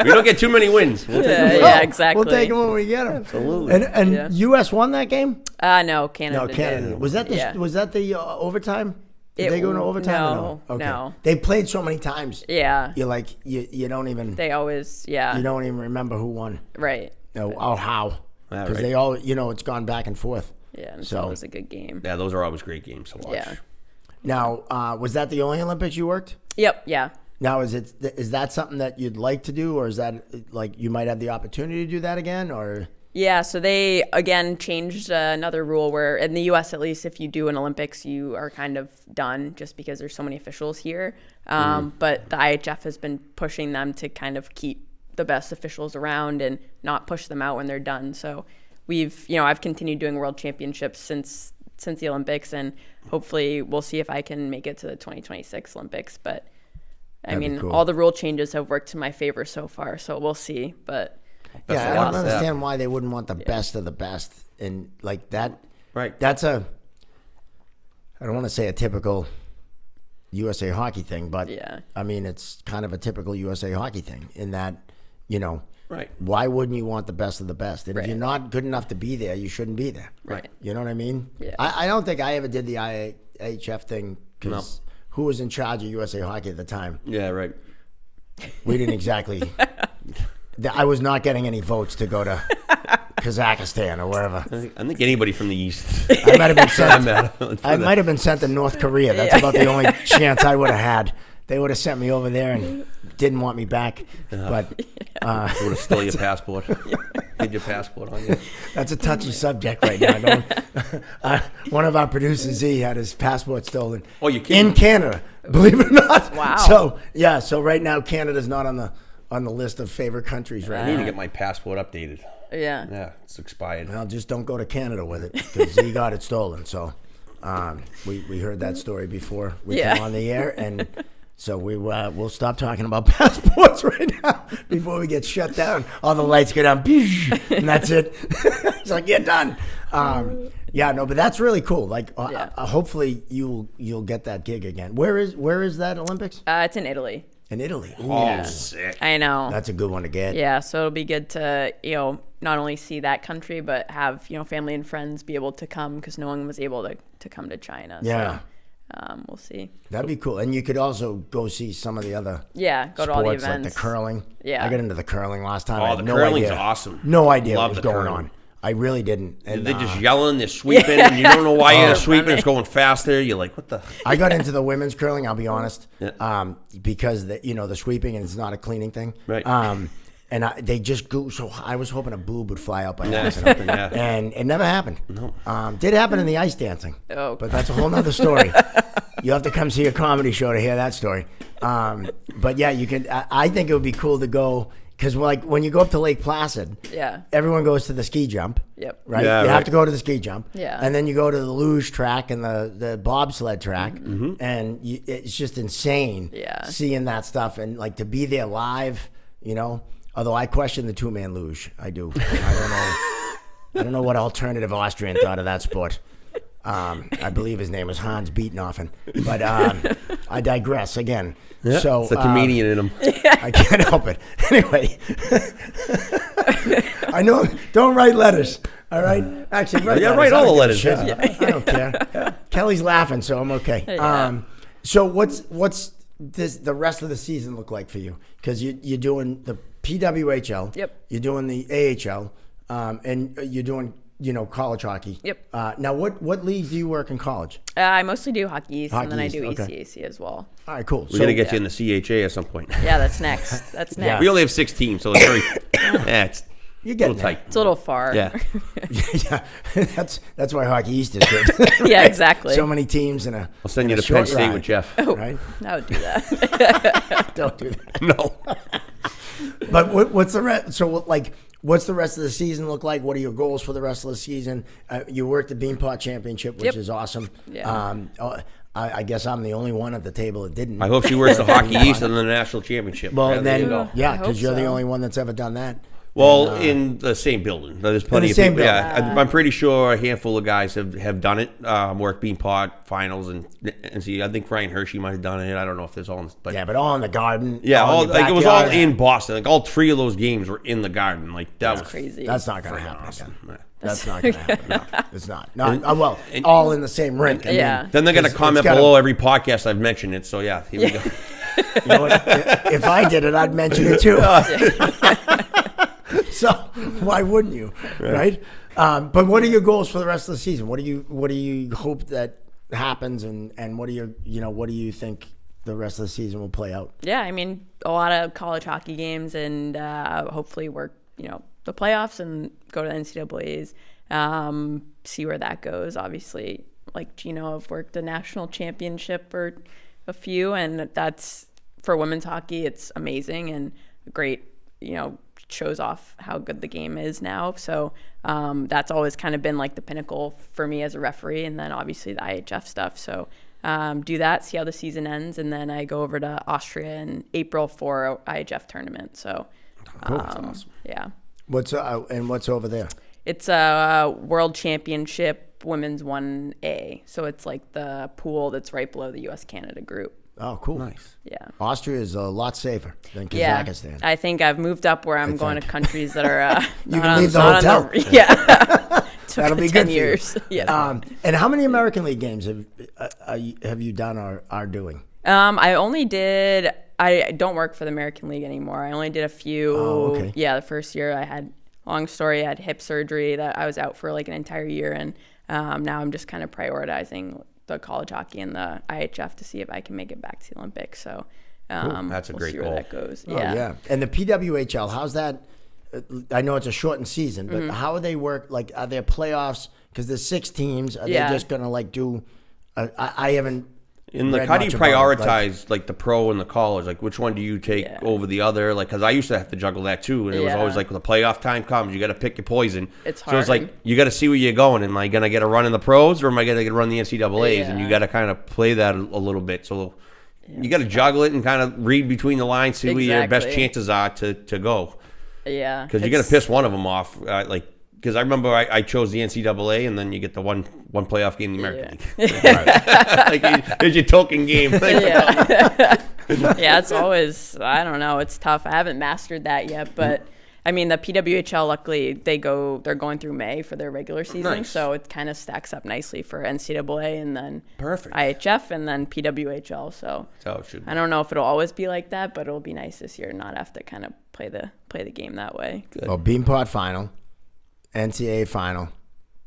Speaker 2: We don't get too many wins. We'll take them.
Speaker 3: Yeah, exactly.
Speaker 1: We'll take them when we get them.
Speaker 2: Absolutely.
Speaker 1: And U.S. won that game?
Speaker 3: No, Canada.
Speaker 1: No, Canada.
Speaker 3: Did.
Speaker 1: Was that the overtime? Did they go into overtime?
Speaker 3: No,
Speaker 1: or no. Okay.
Speaker 3: No.
Speaker 1: They played so many times.
Speaker 3: Yeah.
Speaker 1: You're like you don't even.
Speaker 3: They always You
Speaker 1: don't even remember who won.
Speaker 3: Right.
Speaker 1: Or how. Because they all it's gone back and forth.
Speaker 3: Yeah, and so it was a good game.
Speaker 2: Yeah, those are always great games to watch.
Speaker 3: Yeah.
Speaker 1: Now, was that the only Olympics you worked?
Speaker 3: Yep. Yeah.
Speaker 1: Now, is that something that you'd like to do, or is that like you might have the opportunity to do that again, or?
Speaker 3: Yeah, so they again changed another rule where in the U.S. at least, if you do an Olympics, you are kind of done just because there's so many officials here. But the IHF has been pushing them to kind of keep the best officials around and not push them out when they're done. So I've continued doing World Championships since the Olympics, and hopefully we'll see if I can make it to the 2026 Olympics. But I mean, cool. All the rule changes have worked to my favor so far, so we'll see. But
Speaker 1: I don't understand why they wouldn't want the best of the best, and like that.
Speaker 2: Right.
Speaker 1: That's I don't want to say a typical USA Hockey thing, but I mean it's kind of a typical USA Hockey thing in that
Speaker 2: Right.
Speaker 1: Why wouldn't you want the best of the best? And if you're not good enough to be there, you shouldn't be there.
Speaker 3: Right.
Speaker 1: You know what I mean?
Speaker 3: Yeah.
Speaker 1: I don't think I ever did the IHF thing because who was in charge of USA Hockey at the time?
Speaker 2: Yeah, right.
Speaker 1: We didn't exactly. I was not getting any votes to go to Kazakhstan or wherever.
Speaker 2: I think anybody from the East.
Speaker 1: I might have been sent. I might have been sent to North Korea. That's about the only chance I would have had. They would have sent me over there and didn't want me back. But
Speaker 2: would have stole your passport. Hid your passport on you.
Speaker 1: That's a touchy subject right now. One of our producers, Z, had his passport stolen.
Speaker 2: Oh, you kidding?
Speaker 1: In Canada, believe it or not.
Speaker 3: Wow.
Speaker 1: So right now Canada's not on the list of favorite countries right now.
Speaker 2: I need to get my passport updated.
Speaker 3: Yeah.
Speaker 2: Yeah, it's expired.
Speaker 1: Well, just don't go to Canada with it because Z got it stolen. So we heard that story before we came on the air, and so we'll stop talking about passports right now before we get shut down. All the lights go down, and that's it. It's like you're done. But that's really cool. Like, hopefully you'll get that gig again. Where is that Olympics?
Speaker 3: It's in Italy.
Speaker 1: In Italy.
Speaker 2: Oh, sick.
Speaker 3: I know.
Speaker 1: That's a good one to get.
Speaker 3: Yeah, so it'll be good to, not only see that country, but have, family and friends be able to come because no one was able to come to China.
Speaker 1: Yeah.
Speaker 3: So, we'll see.
Speaker 1: That'd be cool. And you could also go see some of the other
Speaker 3: go to all the events.
Speaker 1: Like the curling.
Speaker 3: Yeah.
Speaker 1: I got into the curling last time.
Speaker 2: Oh, the curling's awesome.
Speaker 1: No idea
Speaker 2: Love
Speaker 1: what was
Speaker 2: the
Speaker 1: going
Speaker 2: curling.
Speaker 1: on. I really didn't. And,
Speaker 2: they're just yelling, they're sweeping, and you don't know why you're sweeping. It's going faster. You're like, what the?
Speaker 1: I got into the women's curling, I'll be honest,
Speaker 2: Yeah.
Speaker 1: because the sweeping is not a cleaning thing.
Speaker 2: Right.
Speaker 1: and they just go. So I was hoping a boob would fly out by accident, and it never happened. No, did happen in the ice dancing, but that's a whole nother story. You have to come see a comedy show to hear that story. But yeah, you can. I think it would be cool to go. Because like when you go up to Lake Placid, everyone goes to the ski jump.
Speaker 3: Yep.
Speaker 1: Right. You have to go to the ski jump.
Speaker 3: Yeah.
Speaker 1: And then you go to the luge track and the bobsled track, and it's just insane.
Speaker 3: Yeah.
Speaker 1: Seeing that stuff and like to be there live, you know. Although I question the 2-man luge, I do. I don't know what alternative Austrian thought of that sport. I believe his name was Hans Beethoven, but I digress again.
Speaker 2: Yeah,
Speaker 1: so
Speaker 2: it's the comedian in him.
Speaker 1: I can't help it. Anyway, I know. Don't write letters. All right. Actually,
Speaker 2: write all the letters.
Speaker 1: I don't care. Kelly's laughing, so I'm okay.
Speaker 3: Yeah.
Speaker 1: So what's the rest of the season look like for you? Because you're doing the PWHL.
Speaker 3: Yep.
Speaker 1: You're doing the AHL, and you're doing college hockey.
Speaker 3: Yep.
Speaker 1: Now, what league do you work in college?
Speaker 3: I mostly do Hockey East, and then I
Speaker 1: East,
Speaker 3: do
Speaker 1: okay.
Speaker 3: ECAC as well.
Speaker 1: All right, cool.
Speaker 2: We're going to get you in the CHA at some point.
Speaker 3: Yeah, that's next. That's next.
Speaker 1: Yeah.
Speaker 2: We only have 6 teams, so it's very it's
Speaker 1: You're
Speaker 2: a
Speaker 1: getting
Speaker 2: little tight.
Speaker 3: It's a little far.
Speaker 2: Yeah.
Speaker 1: Yeah, that's why Hockey East is good.
Speaker 3: Yeah, exactly.
Speaker 1: So many teams in a.
Speaker 2: I'll send you
Speaker 1: in a
Speaker 2: to Penn
Speaker 1: short
Speaker 2: State
Speaker 1: ride,
Speaker 2: with Jeff.
Speaker 1: Right?
Speaker 3: I would do that.
Speaker 1: Don't do that.
Speaker 2: No.
Speaker 1: But what's the rest? So like, what's the rest of the season look like? What are your goals for the rest of the season? You worked the Beanpot Championship, which is awesome.
Speaker 3: Yeah.
Speaker 1: I guess I'm the only one at the table that didn't.
Speaker 2: I hope she works the Hockey East and the National Championship.
Speaker 1: Well, and
Speaker 2: there you
Speaker 1: then
Speaker 2: go.
Speaker 1: yeah,
Speaker 3: I hope
Speaker 1: because you're the
Speaker 3: so.
Speaker 1: only one that's ever done that.
Speaker 2: Well, in the same building. There's plenty
Speaker 1: the
Speaker 2: of
Speaker 1: same
Speaker 2: people.
Speaker 1: building.
Speaker 2: Yeah, I'm pretty sure a handful of guys have done it. Worked Beanpot finals and see. I think Ryan Hershey might have done it. I don't know if there's all. But
Speaker 1: Yeah, but all in the garden.
Speaker 2: yeah,
Speaker 1: all in your
Speaker 2: it was all
Speaker 1: backyard.
Speaker 2: in Boston. Like all 3 of those games were in the garden. Like that was
Speaker 3: Crazy.
Speaker 1: That's not going to happen.
Speaker 2: awesome.
Speaker 1: Again.
Speaker 2: Yeah.
Speaker 1: That's not going to happen. No, it's not. Well, all in the same rink. I mean,
Speaker 3: Yeah.
Speaker 2: Then they're going to
Speaker 1: It's
Speaker 2: comment
Speaker 1: gotta-
Speaker 2: below every podcast I've mentioned it. So yeah, here we go.
Speaker 1: You know what? If I did it, I'd mention it too. So why wouldn't you, right? But what are your goals for the rest of the season? What do you hope that happens, and what do you think the rest of the season will play out?
Speaker 3: Yeah, I mean, a lot of college hockey games, and hopefully work, the playoffs and go to the NCAAs, see where that goes. Obviously, like Gino, I've worked a national championship or a few, and that's for women's hockey. It's amazing and great, shows off how good the game is now. So that's always kind of been like the pinnacle for me as a referee, and then obviously the IHF stuff. So do that, see how the season ends, and then I go over to Austria in April for a IHF tournament. So
Speaker 1: Cool. That's awesome.
Speaker 3: yeah.
Speaker 1: What's over there?
Speaker 3: It's a World Championship Women's 1A. So it's like the pool that's right below the U.S.-Canada group.
Speaker 1: Oh, cool.
Speaker 2: Nice.
Speaker 3: Yeah.
Speaker 1: Austria is a lot safer than
Speaker 3: Yeah.
Speaker 1: Kazakhstan.
Speaker 3: I think I've moved up where I'm going to countries that are
Speaker 1: You can leave the hotel.
Speaker 3: Yeah. Took
Speaker 1: That'll be
Speaker 3: 10
Speaker 1: good for you.
Speaker 3: years. Yeah.
Speaker 1: And how many American League games have you done or are doing?
Speaker 3: I only did. I don't work for the American League anymore. I only did a few.
Speaker 1: Oh, okay.
Speaker 3: Yeah, the first year I had, long story, I had hip surgery that I was out for like an entire year, and now I'm just kind of prioritizing the college hockey and the IHF to see if I can make it back to the Olympics. So
Speaker 2: That's a
Speaker 3: we'll
Speaker 2: great
Speaker 3: see where
Speaker 2: goal.
Speaker 3: that goes.
Speaker 1: Oh, yeah. And the PWHL, how's that? I know it's a shortened season, but how do they work? Like, are there playoffs? Because there's 6 teams. Are they just going to like do? I haven't.
Speaker 2: How do you prioritize
Speaker 1: like
Speaker 2: the pro and the college? Like, which one do you take over the other? Like, because I used to have to juggle that too, and it was always like when the playoff time comes, you got to pick your poison.
Speaker 3: It's
Speaker 2: So it's
Speaker 3: hard.
Speaker 2: like you got to see where you're going. Am I going to get a run in the pros, or am I going to run the NCAAs? And you got to kind of play that a little bit. So you got to juggle it and kind of read between the lines, see where your best
Speaker 3: Exactly.
Speaker 2: chances are to go.
Speaker 3: Yeah.
Speaker 2: Because you're going to piss one of them off, because I remember I chose the NCAA, and then you get the one playoff game in the American League. Like, it's your token game.
Speaker 3: Yeah. Yeah, it's always, I don't know, it's tough. I haven't mastered that yet, but I mean, the PWHL, luckily, they're going through May for their regular season,
Speaker 2: Nice.
Speaker 3: so it kind of stacks up nicely for NCAA and then
Speaker 2: Perfect.
Speaker 3: IHF and then PWHL. So
Speaker 2: That's how it should be.
Speaker 3: I don't know if it'll always be like that, but it'll be nice this year not have to kind of play the game that way.
Speaker 1: Well, Beanpot final, NCAA final,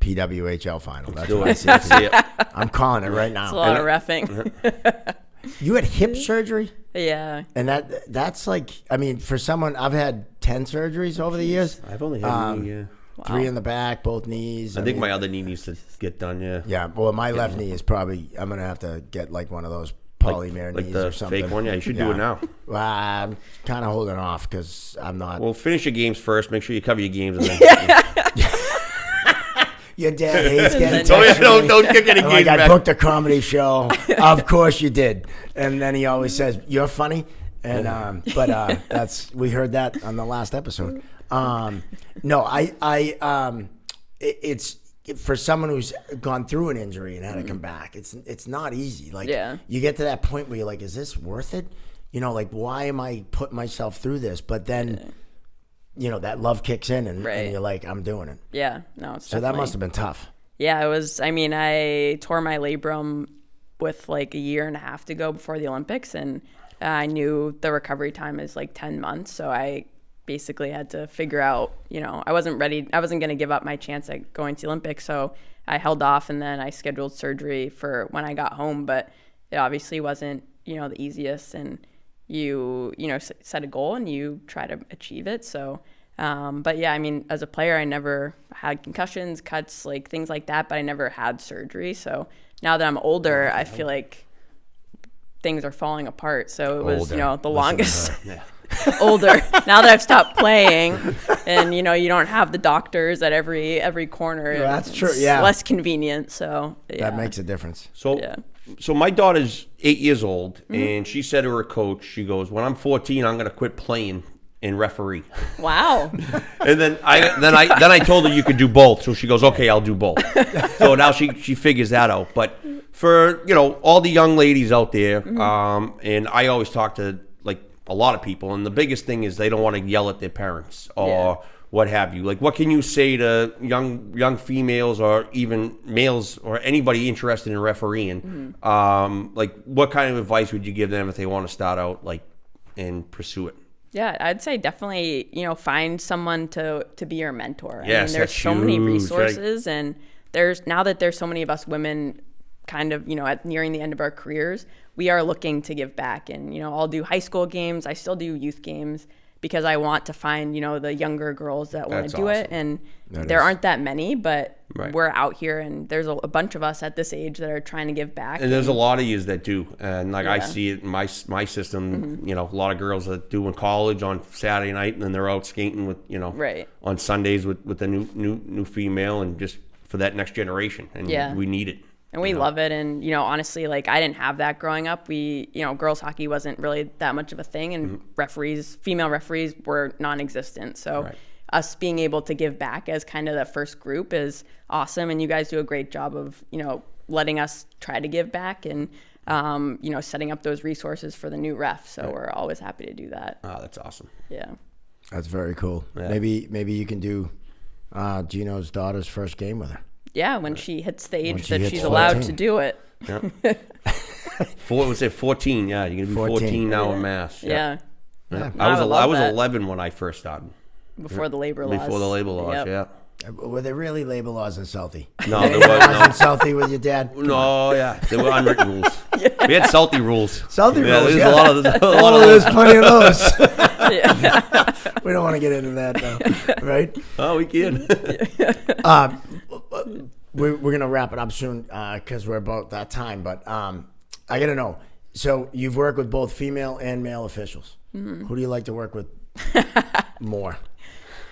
Speaker 1: PWHL final. That's
Speaker 2: Do
Speaker 1: what I
Speaker 2: it.
Speaker 1: see.
Speaker 2: See it.
Speaker 1: I'm calling it right
Speaker 3: It's a
Speaker 1: now.
Speaker 3: lot of reffing.
Speaker 1: You had hip surgery?
Speaker 3: Yeah.
Speaker 1: And that's like, I mean, for someone, I've had 10 surgeries over the years.
Speaker 2: I've only had
Speaker 3: Wow.
Speaker 1: 3 in the back, both knees.
Speaker 2: I think my other knee needs to get done, yeah.
Speaker 1: Yeah, well, my left knee is probably, I'm going to have to get like one of those polymer
Speaker 2: like
Speaker 1: knees
Speaker 2: the
Speaker 1: or something.
Speaker 2: fake one? Yeah, you should do it now.
Speaker 1: Well, I'm kind of holding off because I'm not.
Speaker 2: Well, finish your games first. Make sure you cover your games. And then,
Speaker 1: Your dad hates getting
Speaker 2: don't get any games
Speaker 1: like, I
Speaker 2: back.
Speaker 1: booked a comedy show. Of course you did. And then he always says, you're funny. And but we heard that on the last episode. It's for someone who's gone through an injury and had to come back. It's not easy. Like you get to that point where you're like, is this worth it? You know, like, why am I putting myself through this? But then, you know, that love kicks in and you're like, I'm doing it.
Speaker 3: Yeah, no, it's
Speaker 1: so that must have been tough.
Speaker 3: Yeah, it was. I mean, I tore my labrum with like a year and a half to go before the Olympics, and I knew the recovery time is like 10 months. So I basically had to figure out, you know, I wasn't ready. I wasn't going to give up my chance at going to the Olympics. So I held off, and then I scheduled surgery for when I got home. But it obviously wasn't, you know, the easiest. And you know, set a goal and you try to achieve it. So, but yeah, I mean, as a player, I never had concussions, cuts, like things like that, but I never had surgery. So now that I'm older, I feel like things are falling apart. So it was, you know, the longest older. Now that I've stopped playing and, you know, you don't have the doctors at every corner.
Speaker 1: Yeah, that's true.
Speaker 3: It's
Speaker 1: Yeah.
Speaker 3: less convenient. So yeah.
Speaker 1: That makes a difference.
Speaker 2: So my daughter's 8 years old, and she said to her coach, she goes, when I'm 14, I'm going to quit playing and referee.
Speaker 3: Wow.
Speaker 2: And then I told her you could do both. So she goes, okay, I'll do both. So now she figures that out. But for, you know, all the young ladies out there, and I always talk to like a lot of people, and the biggest thing is they don't want to yell at their parents or what have you. Like, what can you say to young females or even males or anybody interested in refereeing? Like, what kind of advice would you give them if they want to start out like and pursue it?
Speaker 3: Yeah, I'd say definitely, you know, find someone to be your mentor.
Speaker 2: Yes,
Speaker 3: I mean, there's so many resources, and there's so many of us women kind of, you know, at nearing the end of our careers, we are looking to give back. And, you know, I'll do high school games. I still do youth games because I want to find, you know, the younger girls that want to do it. And there aren't that many, but we're out here, and there's a bunch of us at this age that are trying to give back.
Speaker 2: And there's a lot of yous that do. And like I see it in my system, you know, a lot of girls that do in college on Saturday night, and then they're out skating with, you know, on Sundays with the new female, and just for that next generation. And we need it.
Speaker 3: And we love it. And, you know, honestly, like, I didn't have that growing up. You know, girls hockey wasn't really that much of a thing, and female referees were non-existent. So us being able to give back as kind of the first group is awesome. And you guys do a great job of, you know, letting us try to give back and, you know, setting up those resources for the new ref. So we're always happy to do that.
Speaker 2: Oh, that's awesome.
Speaker 3: Yeah.
Speaker 1: That's very cool. Yeah. Maybe you can do Gino's daughter's first game with her.
Speaker 3: Yeah, when she hits the age that she's allowed to do it.
Speaker 2: Yeah. 14? Yeah, you're gonna be 14 now in Mass.
Speaker 3: Yeah.
Speaker 2: I was 11 when I first started.
Speaker 3: Before the labor laws.
Speaker 2: Before the labor laws, yeah.
Speaker 1: Were there really labor laws in Southie?
Speaker 2: No, there wasn't.
Speaker 1: In Southie with your dad?
Speaker 2: No, yeah, there were unwritten rules. We had Southie rules.
Speaker 1: Southie rules,
Speaker 2: there's a lot of
Speaker 1: there's plenty of those. We don't want to get into that, though, right?
Speaker 2: Oh, we can.
Speaker 1: We're going to wrap it up soon because we're about that time. But I got to know. So you've worked with both female and male officials. Who do you like to work with more?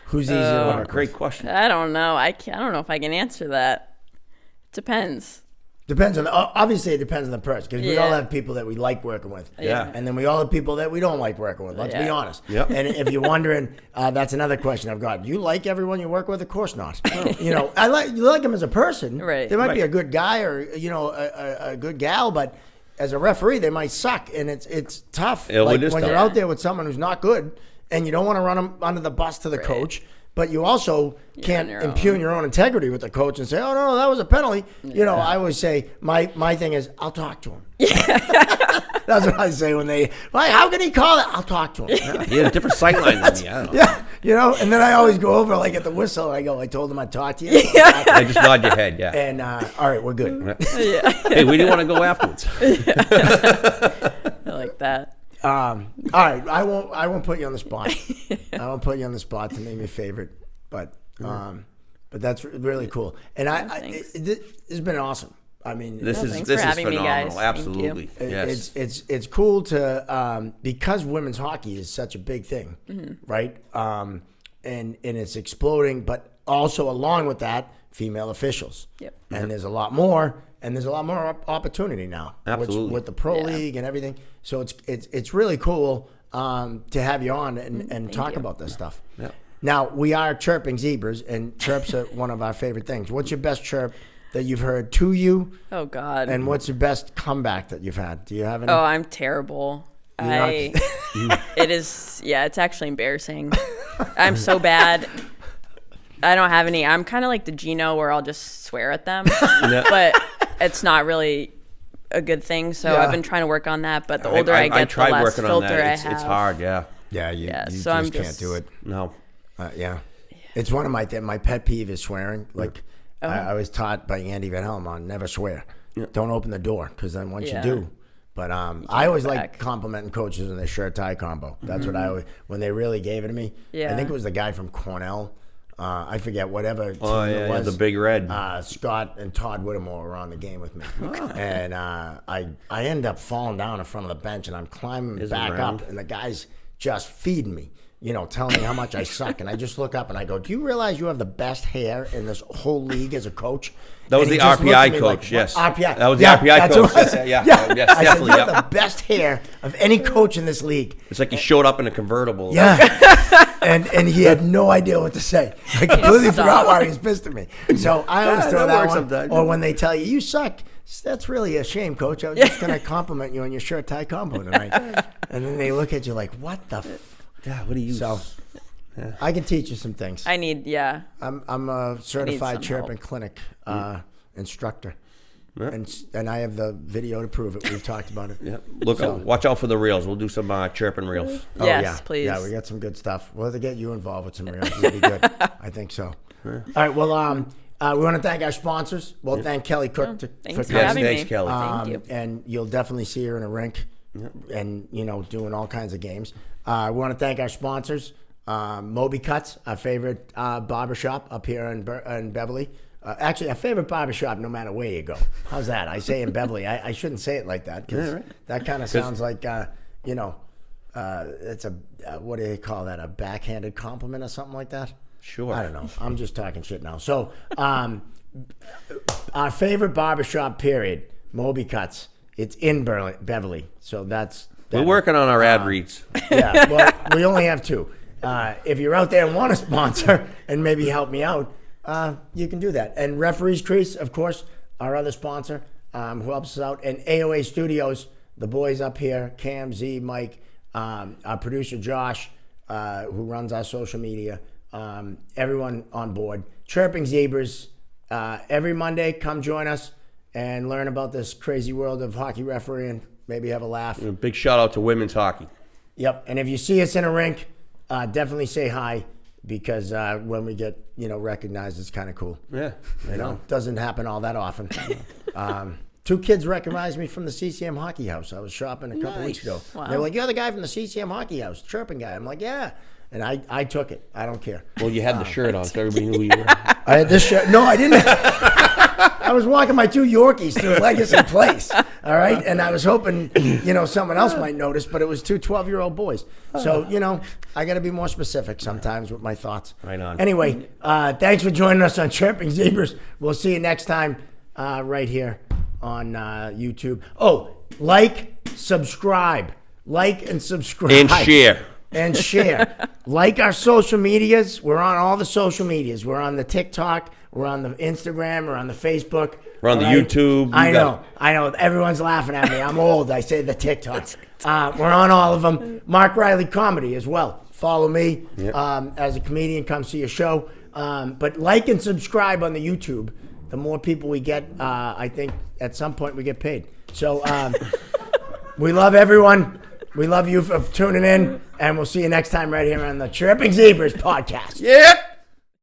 Speaker 1: Who's easier to work with?
Speaker 2: Great question.
Speaker 3: I don't know. I don't know if I can answer that. It depends.
Speaker 1: Depends on obviously it depends on the person, because we all have people that we like working with, and then we all have people that we don't like working with. Let's be honest.
Speaker 2: Yep.
Speaker 1: And if you're wondering, that's another question I've got. Do you like everyone you work with? Of course not. You know, you like them as a person.
Speaker 3: Right.
Speaker 1: They might be a good guy or a good gal, but as a referee, they might suck, and it's tough.
Speaker 2: It
Speaker 1: like
Speaker 2: is
Speaker 1: when
Speaker 2: tough.
Speaker 1: you're out there with someone who's not good, and you don't want to run them under the bus to the coach. but you also can't impugn your own integrity with the coach and say, "Oh no, that was a penalty." Yeah. You know, I always say my thing is, I'll talk to him. Yeah. That's what I say when they, like, how can he call it? I'll talk to him.
Speaker 2: Yeah, he had a different sight line than me. I don't know.
Speaker 1: Yeah, you know, and then I always go over, like, at the whistle, I go, I told him I'd talk to you.
Speaker 3: Yeah.
Speaker 2: I just nod your head, yeah.
Speaker 1: And, all right, we're good.
Speaker 3: Yeah.
Speaker 2: Hey, we didn't want to go afterwards.
Speaker 3: I like that.
Speaker 1: All right, I won't put you on the spot. I won't put you on the spot to name your favorite, but that's really cool. And it's been awesome. I mean,
Speaker 2: this is
Speaker 3: having me,
Speaker 2: phenomenal.
Speaker 3: guys.
Speaker 2: Absolutely, yes.
Speaker 1: It's cool to because women's hockey is such a big thing, right? And it's exploding, but also along with that, female officials.
Speaker 3: Yep.
Speaker 1: And there's a lot more, and there's a lot more opportunity now.
Speaker 2: Absolutely.
Speaker 1: With the pro league and everything. So it's really cool to have you on and talk about this stuff.
Speaker 2: Yep.
Speaker 1: Now, we are chirping zebras, and chirps are one of our favorite things. What's your best chirp that you've heard to you?
Speaker 3: Oh, God.
Speaker 1: And what's your best comeback that you've had? Do you have any?
Speaker 3: Oh, I'm terrible. It's actually embarrassing. I'm so bad. I don't have any. I'm kind of like the Gino where I'll just swear at them, but it's not really a good thing. So I've been trying to work on that. But the older I get, the less filter I have.
Speaker 2: It's hard, yeah.
Speaker 1: Yeah, you
Speaker 3: so
Speaker 1: just can't do it.
Speaker 2: No.
Speaker 1: It's one of my pet peeve is swearing. Like I was taught by Andy Van Helm on never swear. Yeah. Don't open the door, because then once you do. But I always like complimenting coaches in their shirt tie combo. That's what I always, when they really gave it to me. Yeah. I think it was the guy from Cornell. I forget whatever team it was.
Speaker 2: The Big Red.
Speaker 1: Scott and Todd Whittemore were on the game with me, and I ended up falling down in front of the bench, and I'm climbing back up, and the guy's just feeding me, telling me how much I suck, and I just look up and I go, "Do you realize you have the best hair in this whole league as a coach?"
Speaker 2: That was the RPI coach, yes.
Speaker 1: RPI.
Speaker 2: That was the RPI coach. Yes,
Speaker 1: I
Speaker 2: definitely.
Speaker 1: said, you have the best hair of any coach in this league.
Speaker 2: It's like he showed up in a convertible.
Speaker 1: Yeah. and he had no idea what to say. I completely forgot why he was pissed at me. So I always throw that one. Sometimes. Or when they tell you suck, that's really a shame, coach. I was just going to compliment you on your shirt tie combo tonight. And then they look at you like, what the
Speaker 2: Yeah, what do you...
Speaker 1: So... Yeah. I can teach you some things.
Speaker 3: I need,
Speaker 1: I'm a certified chirping clinic instructor, and I have the video to prove it. We've talked about it.
Speaker 2: Yeah. Look, watch out for the reels. We'll do some chirping reels.
Speaker 3: Yes, please.
Speaker 1: Yeah, we got some good stuff. We'll have to get you involved with some reels. It'll be good. I think so. Yeah. All right. Well, we want to thank our sponsors. We'll thank Kelly Cooke
Speaker 3: for having me.
Speaker 2: Thanks, Kelly.
Speaker 3: Thank you.
Speaker 1: And you'll definitely see her in a rink, and doing all kinds of games. We want to thank our sponsors. Moby Cuts, our favorite barbershop up here in Beverly. Actually, our favorite barbershop no matter where you go. How's that? I say in Beverly. I shouldn't say it like that, because that kind of sounds like, it's a, what do they call that, a backhanded compliment or something like that?
Speaker 2: Sure.
Speaker 1: I don't know. I'm just talking shit now. So, our favorite barbershop, period, Moby Cuts. It's in Beverly. So
Speaker 2: we're working on our ad reads.
Speaker 1: Yeah, well, we only have 2. If you're out there and want to sponsor and maybe help me out, you can do that. And Referees Crease, of course, our other sponsor, who helps us out. And AOA Studios, the boys up here, Cam, Z, Mike, our producer Josh, who runs our social media, everyone on board. Chirping Zebras, every Monday, come join us and learn about this crazy world of hockey refereeing. Maybe have a laugh.
Speaker 2: A big shout out to women's hockey.
Speaker 1: Yep, and if you see us in a rink, definitely say hi, because when we get recognized, it's kind of cool.
Speaker 2: Yeah,
Speaker 1: doesn't happen all that often. 2 kids recognized me from the CCM Hockey House. I was shopping a couple weeks ago. Wow. They were like, "You're the guy from the CCM Hockey House, chirping guy." I'm like, "Yeah," and I took it. I don't care.
Speaker 2: Well, you had the shirt on, so everybody knew who you were.
Speaker 1: I had this shirt. No, I didn't. I was walking my 2 Yorkies through Legacy Place, all right? And I was hoping, someone else might notice, but it was 2 12-year-old boys. So, I got to be more specific sometimes with my thoughts.
Speaker 2: Right on.
Speaker 1: Anyway, thanks for joining us on Chirping Zebras. We'll see you next time right here on YouTube. Oh, subscribe. Like and subscribe.
Speaker 2: And share.
Speaker 1: And share. Like our social medias. We're on all the social medias. We're on the TikTok. We're on the Instagram. We're on the Facebook.
Speaker 2: We're on the YouTube.
Speaker 1: I know. Everyone's laughing at me. I'm old. I say the TikTok. We're on all of them. Mark Riley Comedy as well. Follow me as a comedian. Come see a show. But like and subscribe on the YouTube. The more people we get, I think at some point we get paid. So we love everyone. We love you for tuning in. And we'll see you next time right here on the Chirping Zebras podcast.
Speaker 2: Yeah.